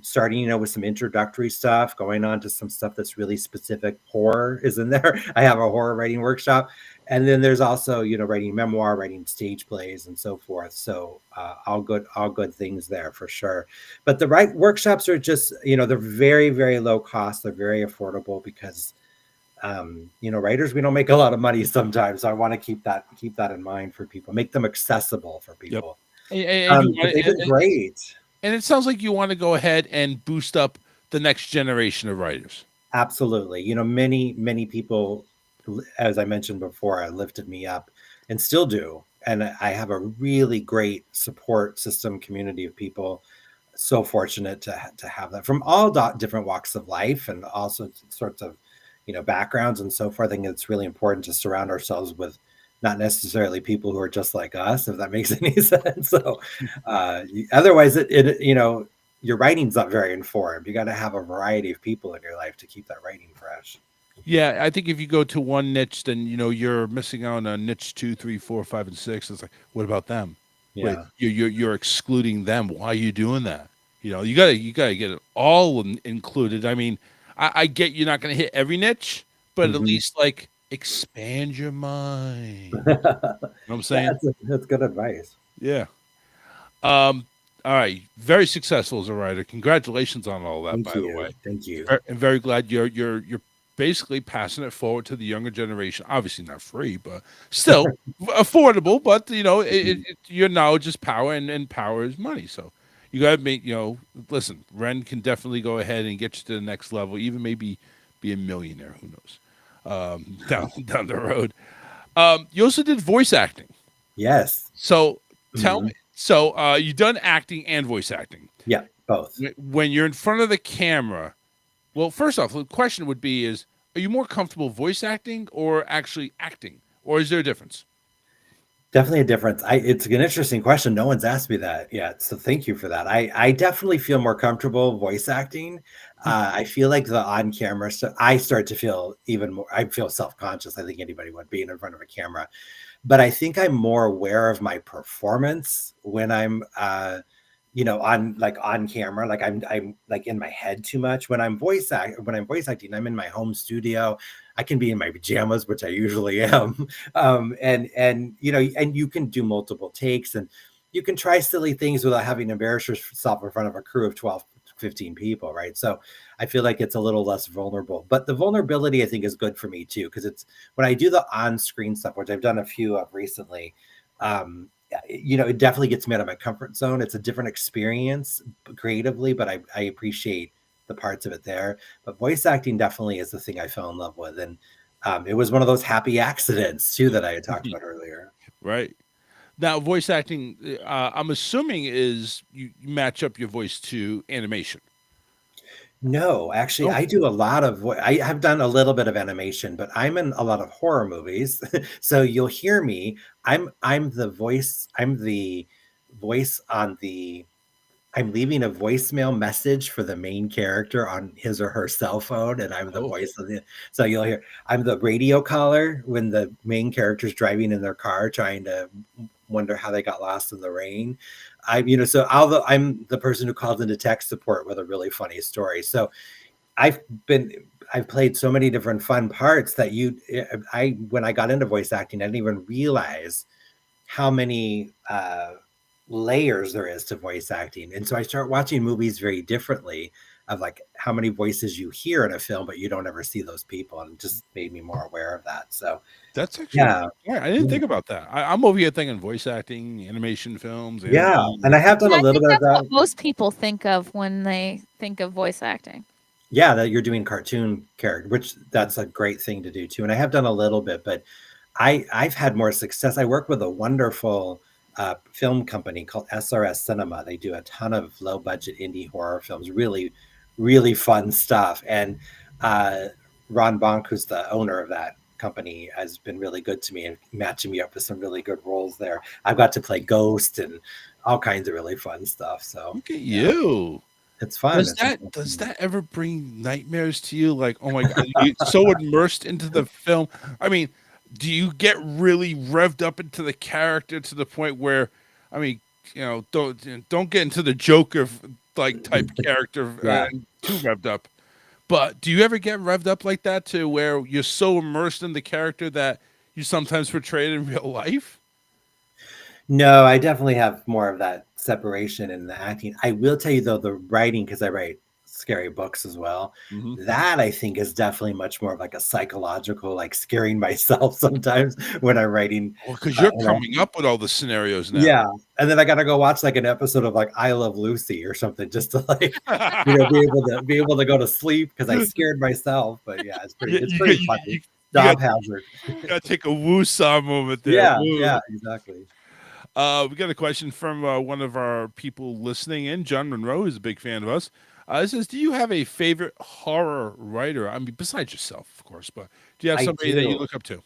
Starting, with some introductory stuff, going on to some stuff that's really specific. Horror is in there. I have a horror writing workshop. And then there's also, writing memoir, writing stage plays, and so forth. So all good things there for sure. But the workshops are just, they're very, very low cost. They're very affordable because, writers, we don't make a lot of money sometimes. So I want to keep that in mind for people, make them accessible for people. Yep. They've been great. And it sounds like you want to go ahead and boost up the next generation of writers. Absolutely. Many people, as I mentioned before, lifted me up and still do. And I have a really great support system, community of people. So fortunate to have that from all different walks of life and also sorts of, backgrounds and so forth. I think it's really important to surround ourselves with not necessarily people who are just like us, if that makes any sense. So otherwise, your writing's not very informed. You got to have a variety of people in your life to keep that writing fresh. Yeah, I think if you go to one niche, then you're missing out on niche 2, 3, 4, 5, and 6. It's like, what about them? Yeah, you're excluding them. Why are you doing that? You gotta get it all included. I mean, I get you're not going to hit every niche, but at least expand your mind. You know what I'm saying? That's good advice. Yeah. All right. Very successful as a writer. Congratulations on all that, by the way. Thank you. I'm very glad you're basically passing it forward to the younger generation. Obviously not free, but still affordable. But your knowledge is power, and power is money. So you got to make listen. Ren can definitely go ahead and get you to the next level. Even maybe be a millionaire. Who knows? Down the road. You also did voice acting. Yes. So tell me. So you done acting and voice acting. Yeah, both. When you're in front of the camera. Well, first off, the question would be are you more comfortable voice acting or actually acting? Or is there a difference? Definitely a difference. It's an interesting question. No one's asked me that yet. So thank you for that. I definitely feel more comfortable voice acting. I feel like the on camera, so I start to feel even more, I feel self-conscious. I think anybody would being in front of a camera, but I think I'm more aware of my performance when I'm on camera. Like I'm like in my head too much. When I'm voice acting, I'm in my home studio. I can be in my pajamas, which I usually am. And you can do multiple takes, and you can try silly things without having to embarrass yourself in front of a crew of 12, 15 people, right? So I feel like it's a little less vulnerable. But the vulnerability I think is good for me too, because it's when I do the on-screen stuff, which I've done a few of recently. It definitely gets me out of my comfort zone. It's a different experience creatively, but I appreciate the parts of it there. But voice acting definitely is the thing I fell in love with. And it was one of those happy accidents too that I had talked about earlier. Right. Now, voice acting, I'm assuming is you match up your voice to animation. No, actually, I do a lot of I have done a little bit of animation, but I'm in a lot of horror movies. So you'll hear me. I'm the voice. I'm the voice on the I'm leaving a voicemail message for the main character on his or her cell phone, and I'm the voice of the. So you'll hear I'm the radio caller when the main character's driving in their car, trying to wonder how they got lost in the rain. I'm the person who calls into tech support with a really funny story. So I've played so many different fun parts that when I got into voice acting, I didn't even realize how many layers there is to voice acting. And so I start watching movies very differently of like how many voices you hear in a film, but you don't ever see those people. And it just made me more aware of that. So that's actually, I didn't think about that. I'm over here thinking voice acting, animation films. Yeah. And I have done a little bit of that. What most people think of when they think of voice acting. Yeah, that you're doing cartoon character, which that's a great thing to do too. And I have done a little bit, but I've had more success. I work with a wonderful film company called SRS Cinema. They do a ton of low budget indie horror films, really, really fun stuff. And Ron Bonk, who's the owner of that company, has been really good to me and matching me up with some really good roles there. I've got to play Ghost and all kinds of really fun stuff. So look at you. It's fun. Does that ever bring nightmares to you? Like, oh my God, you're so immersed into the film. I mean, do you get really revved up into the character to the point where, I mean, don't get into the Joker like type character too revved up. But do you ever get revved up like that to where you're so immersed in the character that you sometimes portray it in real life? No, I definitely have more of that separation in the acting. I will tell you though, the writing, because I write scary books as well, that I think is definitely much more of like a psychological, like scaring myself sometimes when I'm writing. Well, because you're coming up with all the scenarios now. Yeah. And then I gotta go watch like an episode of like I Love Lucy or something just to like be able to go to sleep because I scared myself. But yeah, it's pretty funny. Job hazard. You gotta take a woo-saw moment there. Yeah, exactly. We got a question from one of our people listening in. John Monroe is a big fan of us. It says, do you have a favorite horror writer? I mean, besides yourself, of course, but do you have somebody that you look up to?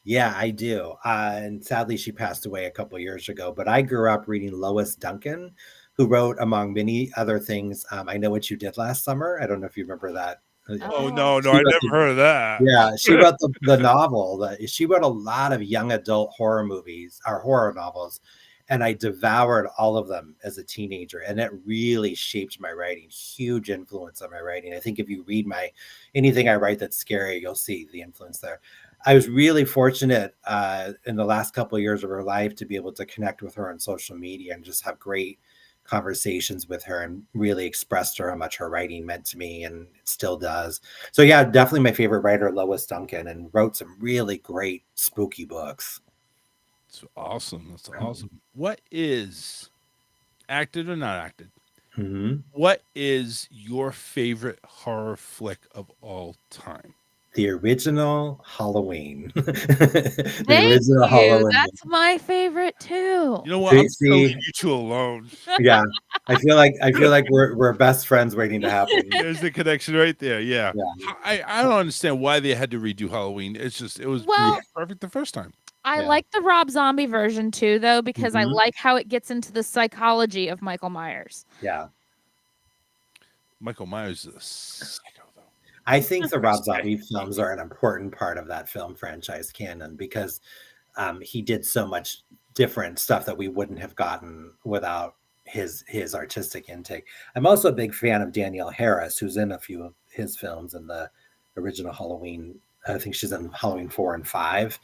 Yeah, I do. And sadly, she passed away a couple of years ago. But I grew up reading Lois Duncan, who wrote, among many other things, I Know What You Did Last Summer. I don't know if you remember that. Oh, no, I never heard of that. Yeah, she wrote the novel. She wrote a lot of young adult horror movies, or horror novels, and I devoured all of them as a teenager, and it really shaped my writing. Huge influence on my writing. I think if you read anything I write that's scary, you'll see the influence there. I was really fortunate in the last couple of years of her life to be able to connect with her on social media and just have great conversations with her and really expressed to her how much her writing meant to me, and it still does. So yeah, definitely my favorite writer, Lois Duncan, and wrote some really great spooky books. It's awesome. That's awesome. What is acted or not acted? Mhm. What is your favorite horror flick of all time? The original Halloween. Thank you. That's my favorite too. You know what? I'm just gonna See, leave you two alone. yeah, I feel like we're best friends waiting to happen. There's the connection right there. Yeah. Yeah. I don't understand why they had to redo Halloween. It's just it was Well, perfect the first time. I Yeah. like the Rob Zombie version too, though, because I Mhm. like how it gets into the psychology of Michael Myers. Yeah. Michael Myers is a psycho though. I think the Rob Zombie films are an important part of that film franchise canon because he did so much different stuff that we wouldn't have gotten without his artistic intake. I'm also a big fan of Danielle Harris, who's in a few of his films in the original Halloween. I think she's in Halloween 4 and 5.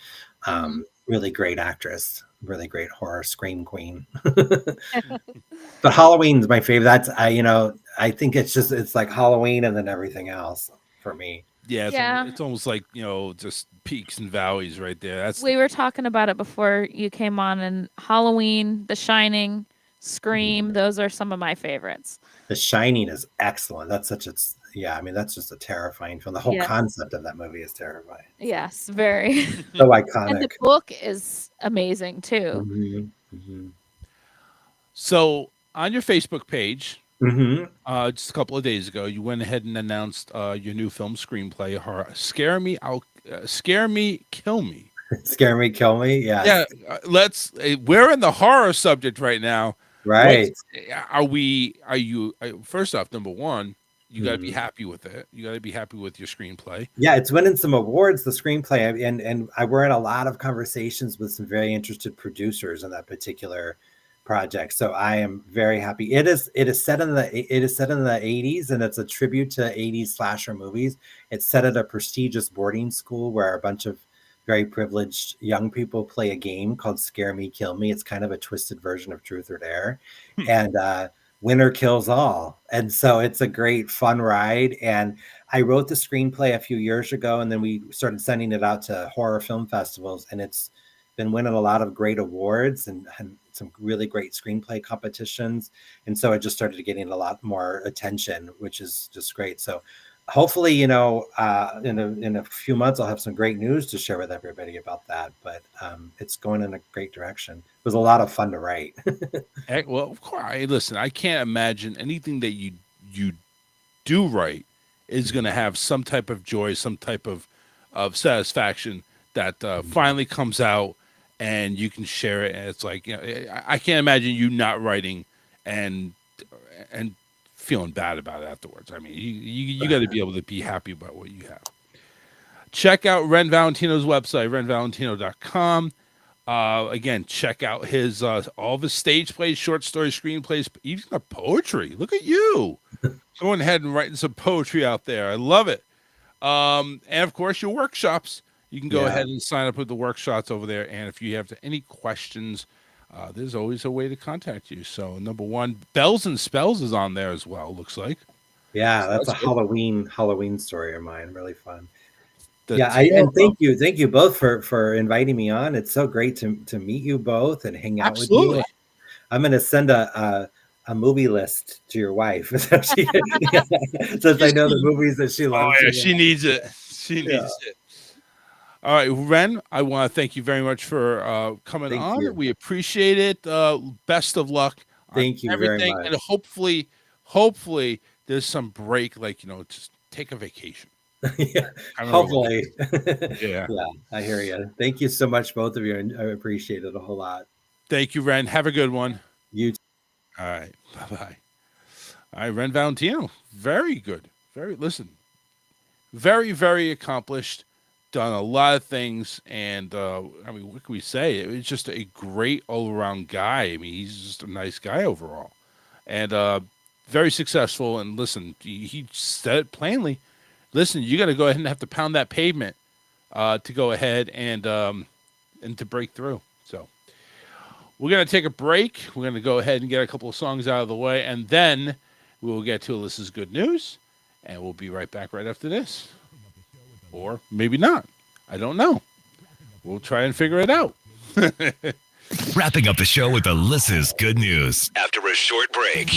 Really great actress, really great horror scream queen. But Halloween's my favorite. I think it's like Halloween and then everything else for me. Yeah, Yeah. it's almost like, just peaks and valleys right there. That's We were talking about it before you came on, and Halloween, The Shining, Scream, those are some of my favorites. The Shining is excellent. That's just a terrifying film. The whole Yes. concept of that movie is terrifying. Yes, very. So And the iconic. book is amazing too. Mhm, mhm. So on your Facebook page, Mhm. just a couple of days ago, you went ahead and announced your new film screenplay, horror. Scare Me, Kill Me. Scare Me, Kill Me. Yes. Yeah, we're in the horror subject right now. Right. First off, number one, you got to be Mhm. happy with it. You got to be happy with your screenplay. Yeah, it's winning some awards, the screenplay, and we're in a lot of conversations with some very interested producers in that particular project. So I am very happy. It is set in the 80s, and it's a tribute to 80s slasher movies. It's set at a prestigious boarding school where a bunch of very privileged young people play a game called Scare Me, Kill Me. It's kind of a twisted version of Truth or Dare, and winner kills all. And so it's a great fun ride. And I wrote the screenplay a few years ago, and then we started sending it out to horror film festivals, and it's been winning a lot of great awards and some really great screenplay competitions. And so it just started getting a lot more attention, which is just great. So hopefully, in a few months, I'll have some great news to share with everybody about that. But it's going in a great direction. It was a lot of fun to write. Well, of course. Listen, I can't imagine anything that you do right is going to have some type of joy, some type of satisfaction that finally comes out and you can share it. And it's like, I can't imagine you not writing and feeling bad about it afterwards. I mean, you got to be able to be happy about what you have. Check out Ren Valentino's website, renvalentino.com. Again, check out his all of his stage plays, short stories, screenplays, even the poetry. Look at you going ahead and writing some poetry out there. I love it. And of course, your workshops. You can go ahead and sign up with the workshops over there. And if you have any questions, there's always a way to contact you. So number one, Bells and Spells is on there as well. Looks like. Yeah, So that's a good. Halloween story of mine. Really fun. The Yeah, tale and thank you both for inviting me on. It's so great to meet you both and hang out with Absolutely. you. I'm going to send a movie list to your wife since I know the movies that she Oh loves. yeah, she needs it. She needs it. All right, Ren, I want to thank you very much for coming Thank on. you. We appreciate it. Best of luck on Thank you very everything, much. and hopefully there's some break, just take a vacation. Yeah, I remember hopefully. Yeah. Yeah, I hear you. Thank you so much, both of you. And I appreciate it a whole lot. Thank you, Ren. Have a good one. You too. All right. Bye-bye. All right, Ren Valentino. Very good. Very, very accomplished. Done a lot of things. And, what can we say? It was just a great all-around guy. I mean, he's just a nice guy overall. And very successful. And listen, he said it plainly. Listen, you got to go ahead and have to pound that pavement to go ahead and to break through. So we're going to take a break. We're going to go ahead and get a couple of songs out of the way, and then we will get to Alyssa's good news, and we'll be right back right after this. Or maybe not. I don't know. We'll try and figure it out. Wrapping up the show with Alyssa's good news after a short break.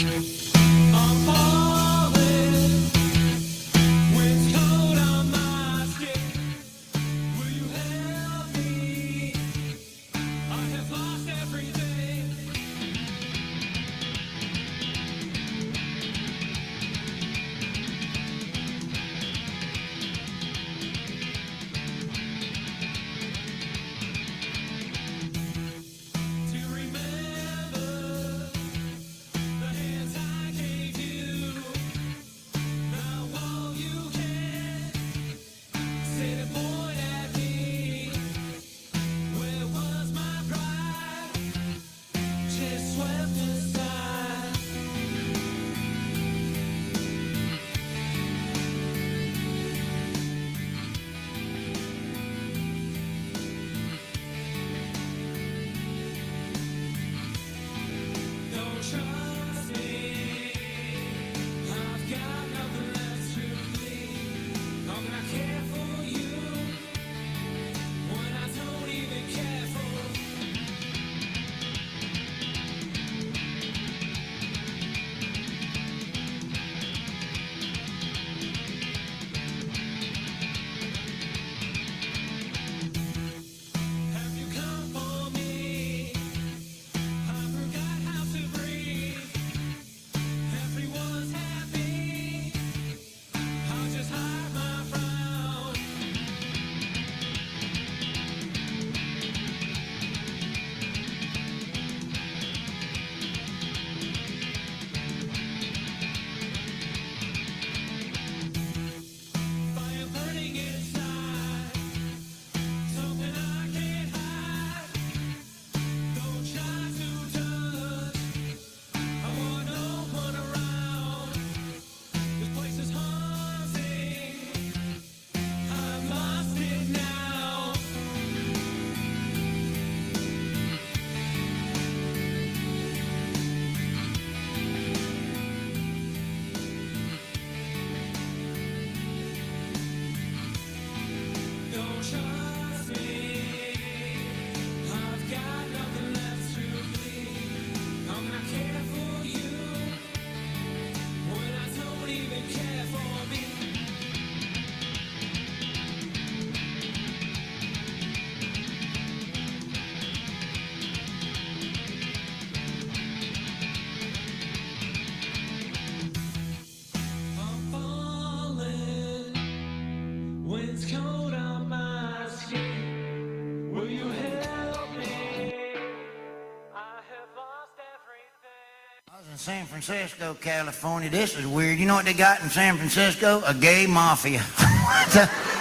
San Francisco, California. This is weird. You know what they got in San Francisco? A gay mafia.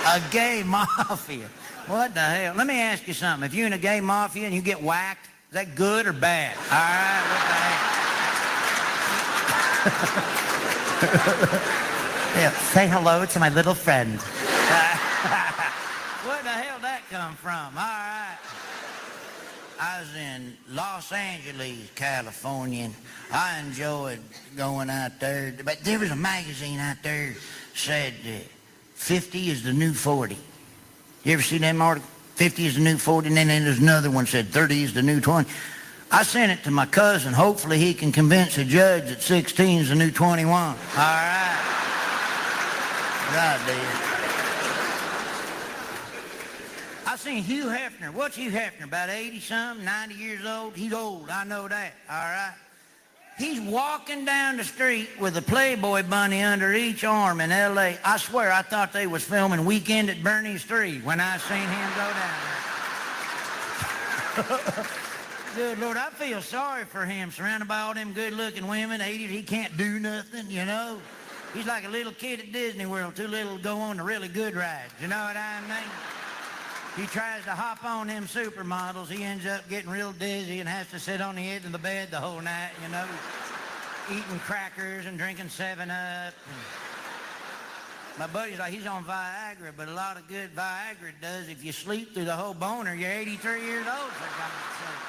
A gay mafia. What the hell? Let me ask you something. If you're in a gay mafia and you get whacked, is that good or bad? All right, what the hell? Yeah, say hello to my little friend. Where the hell that come from? All right. I was in Los Angeles, California, and I enjoyed going out there. But there was a magazine out there said 50 is the new 40. You ever see that article? 50 is the new 40, and then there's another one said 30 is the new 20. I sent it to my cousin. Hopefully he can convince a judge that 16 is the new 21. All right. God damn. I seen Hugh Hefner. What's Hugh Hefner? About 80-something, 90 years old? He's old, I know that, all right? He's walking down the street with a Playboy bunny under each arm in L.A. I swear I thought they was filming Weekend at Bernie's 3 when I seen him go down there. Good Lord, I feel sorry for him, surrounded by all them good-looking women. 80, he can't do nothing, you know? He's like a little kid at Disney World, too little to go on the really good rides, you know what I mean? He tries to hop on them supermodels. He ends up getting real dizzy and has to sit on the edge of the bed the whole night, you know, eating crackers and drinking 7-Up. My buddy's like, he's on Viagra, but a lot of good Viagra does. If you sleep through the whole boner, you're 83 years old, for God's sake.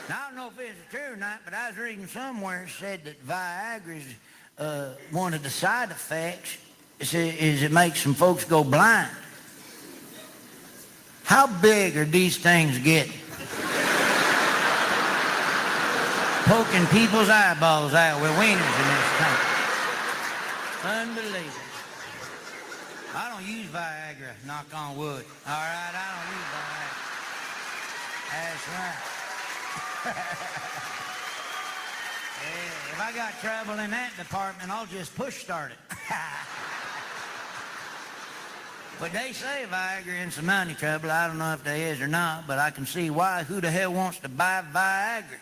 Now, I don't know if it's true or not, but I was reading somewhere it said that Viagra's one of the side effects is it makes some folks go blind. How big are these things getting? Poking people's eyeballs out with wieners in this country. Unbelievable. I don't use Viagra, knock on wood. All right, I don't use Viagra. That's right. Yeah, if I got trouble in that department, I'll just push start it. But they say Viagra in some money trouble. I don't know if they is or not, but I can see why. Who the hell wants to buy Viagra?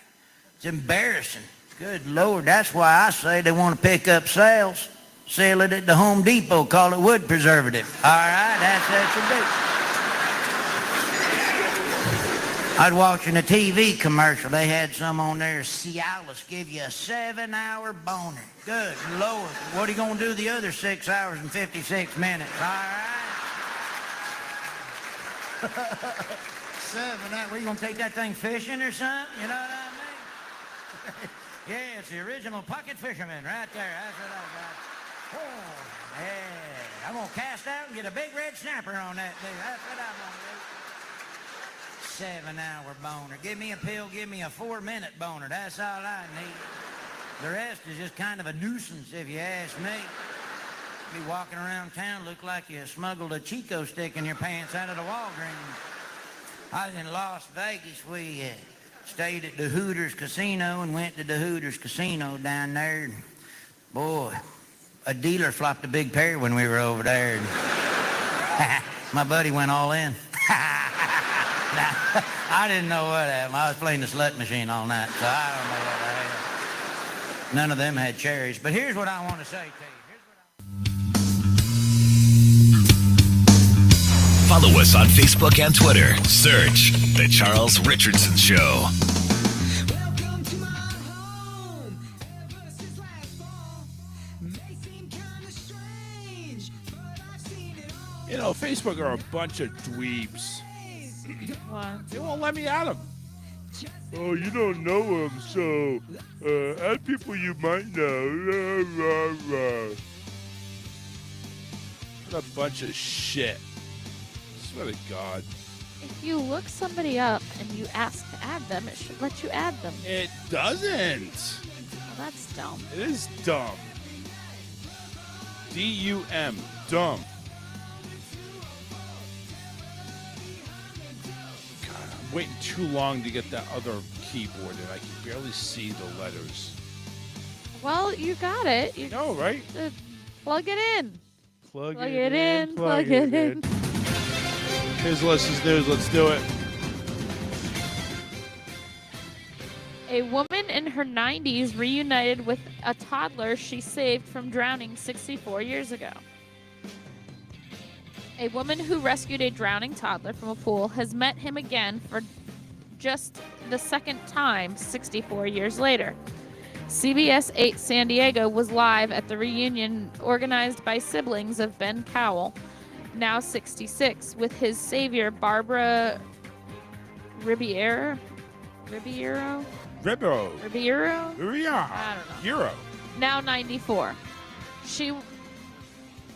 It's embarrassing. Good Lord, that's why I say they want to pick up sales. Sell it at the Home Depot, call it wood preservative. All right, that's what you do. I'd watching a TV commercial. They had some on there. Cialis give you a 7-hour boner. Good Lord. What are you going to do the other 6 hours and 56 minutes? All right? 7 hours. Were you going to take that thing fishing or something? You know what I mean? Yeah, it's the original pocket fisherman right there. That's what I got. Oh, yeah. I'm going to cast out and get a big red snapper on that thing. That's what I'm going to do. 7-hour boner. Give me a pill, give me a 4-minute boner. That's all I need. The rest is just kind of a nuisance, if you ask me. Be walking around town, look like you smuggled a Chico stick in your pants out of the Walgreens. I was in Las Vegas. We stayed at the Hooters Casino and went to the Hooters Casino down there. Boy, a dealer flopped a big pair when we were over there. My buddy went all in. I didn't know what happened. I was playing the slut machine all night, so I don't know what happened. None of them had cherries. But here's what I want to say to you. Follow us on Facebook and Twitter. Search The Charles Richardson Show. You know, Facebook are a bunch of dweebs. What? They won't let me at them. Oh, you don't know them, so add people you might know. What a bunch of shit. Swear to God. If you look somebody up and you ask to add them, it should let you add them. It doesn't. Well, that's dumb. It is dumb. D-U-M. Dumb. Waiting too long to get that other keyboard and I can barely see the letters. Well, you got it. You know, right? Plug it in. Plug it in. Plug it in. Here's Leslie's news. Let's do it. A woman in her 90s reunited with a toddler she saved from drowning 64 years ago. A woman who rescued a drowning toddler from a pool has met him again for just the second time 64 years later. CBS 8 San Diego was live at the reunion organized by siblings of Ben Cowell, now 66, with his savior Barbara Ribeiro? I don't know. Now 94. She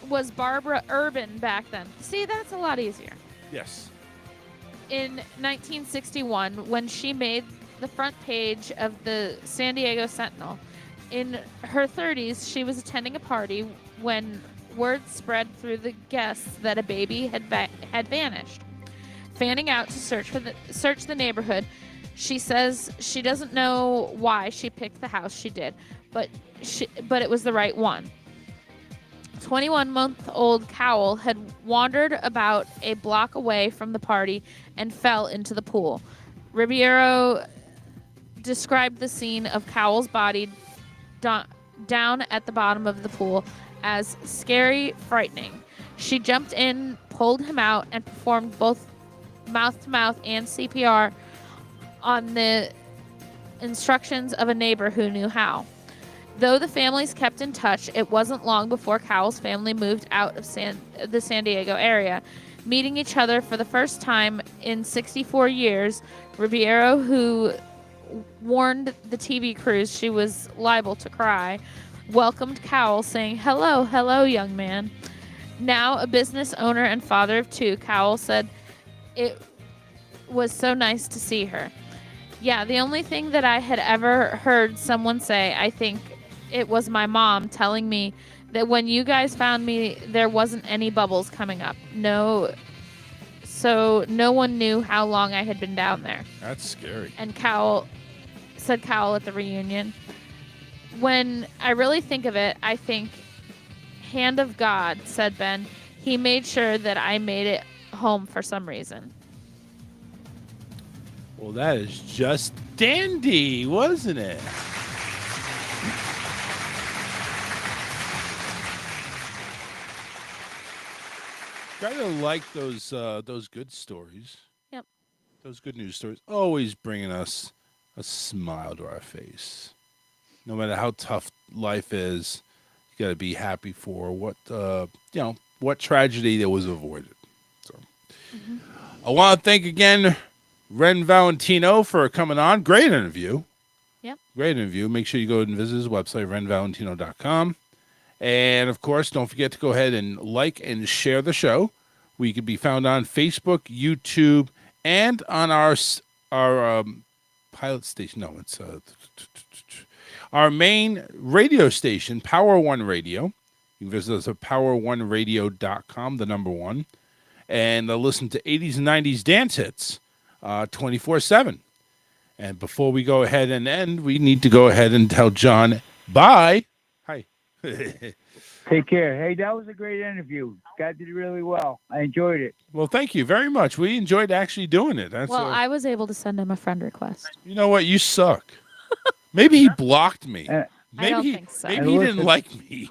was Barbara Urban back then. See, that's a lot easier. Yes. In 1961, when she made the front page of the San Diego Sentinel. In her 30s, she was attending a party when word spread through the guests that a baby had vanished. Fanning out to search the neighborhood, she says she doesn't know why she picked the house she did, but it was the right one. 21-month-old Cowell had wandered about a block away from the party and fell into the pool. Ribeiro described the scene of Cowell's body down at the bottom of the pool as scary, frightening. She jumped in, pulled him out, and performed both mouth-to-mouth and CPR on the instructions of a neighbor who knew how. Though the families kept in touch, it wasn't long before Cowell's family moved out of the San Diego area. Meeting each other for the first time in 64 years, Ribeiro, who warned the TV crews she was liable to cry, welcomed Cowell, saying, "Hello, hello, young man." Now a business owner and father of two, Cowell said it was so nice to see her. Yeah, the only thing that I had ever heard someone say, I think it was my mom telling me that when you guys found me, there wasn't any bubbles coming up. No, so no one knew how long I had been down there. That's scary. And Cowell at the reunion. When I really think of it, I think, hand of God, said Ben. He made sure that I made it home for some reason. Well, that is just dandy, wasn't it? Gotta like those good stories. Yep. Those good news stories always bringing us a smile to our face. No matter how tough life is, you gotta be happy for what tragedy that was avoided. So, I want to thank again Ren Valentino for coming on. Great interview. Yep. Great interview. Make sure you go and visit his website, renvalentino.com. And, of course, don't forget to go ahead and like and share the show. We can be found on Facebook, YouTube, and on our pilot station. No, it's our main radio station, Power One Radio. You can visit us at power1radio.com, the number one, and listen to 80s and 90s dance hits 24/7. And before we go ahead and end, we need to go ahead and tell John bye. Hi. Take care. Hey, that was a great interview. Guy did really well. I enjoyed it. Well, thank you very much. We enjoyed actually doing it. That's Well, I was able to send him a friend request. You know what? You suck. Maybe he blocked me. I don't think so. Maybe he didn't like me.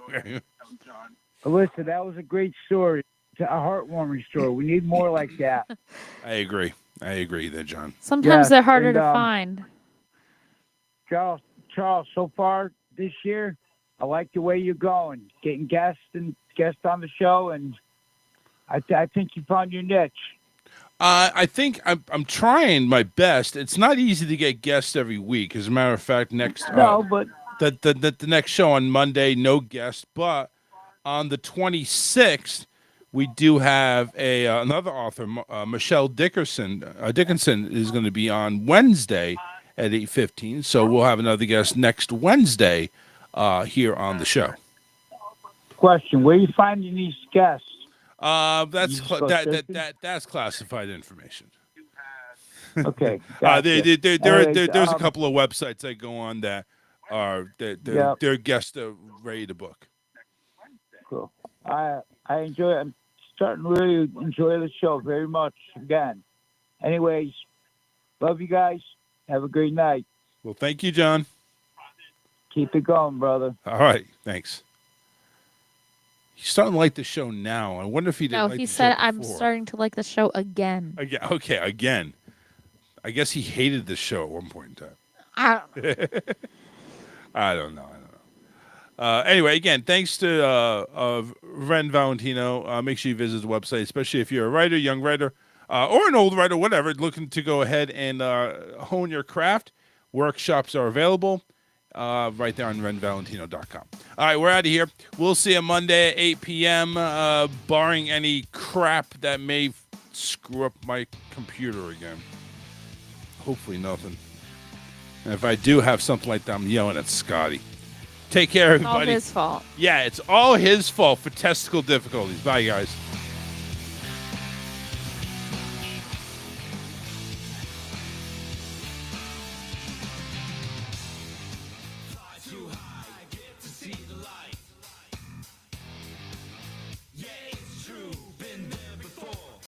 Alyssa, that was a great story. It's a heartwarming story. We need more like that. I agree there, John. Sometimes Yes, they're harder and, to find. Charles, so far this year, I like the way you're going, getting guests on the show, and I think you found your niche. I think I'm trying my best. It's not easy to get guests every week. As a matter of fact, but the next show on Monday, no guest. But on the 26th, we do have another author, Michelle Dickinson. Dickinson is going to be on Wednesday at 8:15. So we'll have another guest next Wednesday here on the show. Question: where are you finding these guests? That's that's classified information. Okay. There's a couple of websites I go on that are their guests are ready to book. Cool. I enjoy. I'm starting to really enjoy the show very much again. Anyways, love you guys. Have a great night. Well, thank you, John. Keep it going, brother. All right, thanks. He's starting to like the show now. I wonder if he didn't. No, like he the show said, "I'm before." starting to like the show again." Again, okay, again. I guess he hated the show at one point in time. I don't know. Anyway, again, thanks to Ren Valentino. Make sure you visit the website, especially if you're a writer, young writer, or an old writer, whatever, looking to go ahead and hone your craft. Workshops are available right there on renvalentino.com. All right, we're out of here. We'll see you Monday at 8 p.m., barring any crap that may screw up my computer again. Hopefully nothing. And if I do have something like that, I'm yelling at Scotty. Take care, everybody. All his fault. Yeah, it's all his fault for testicle difficulties. Bye, guys.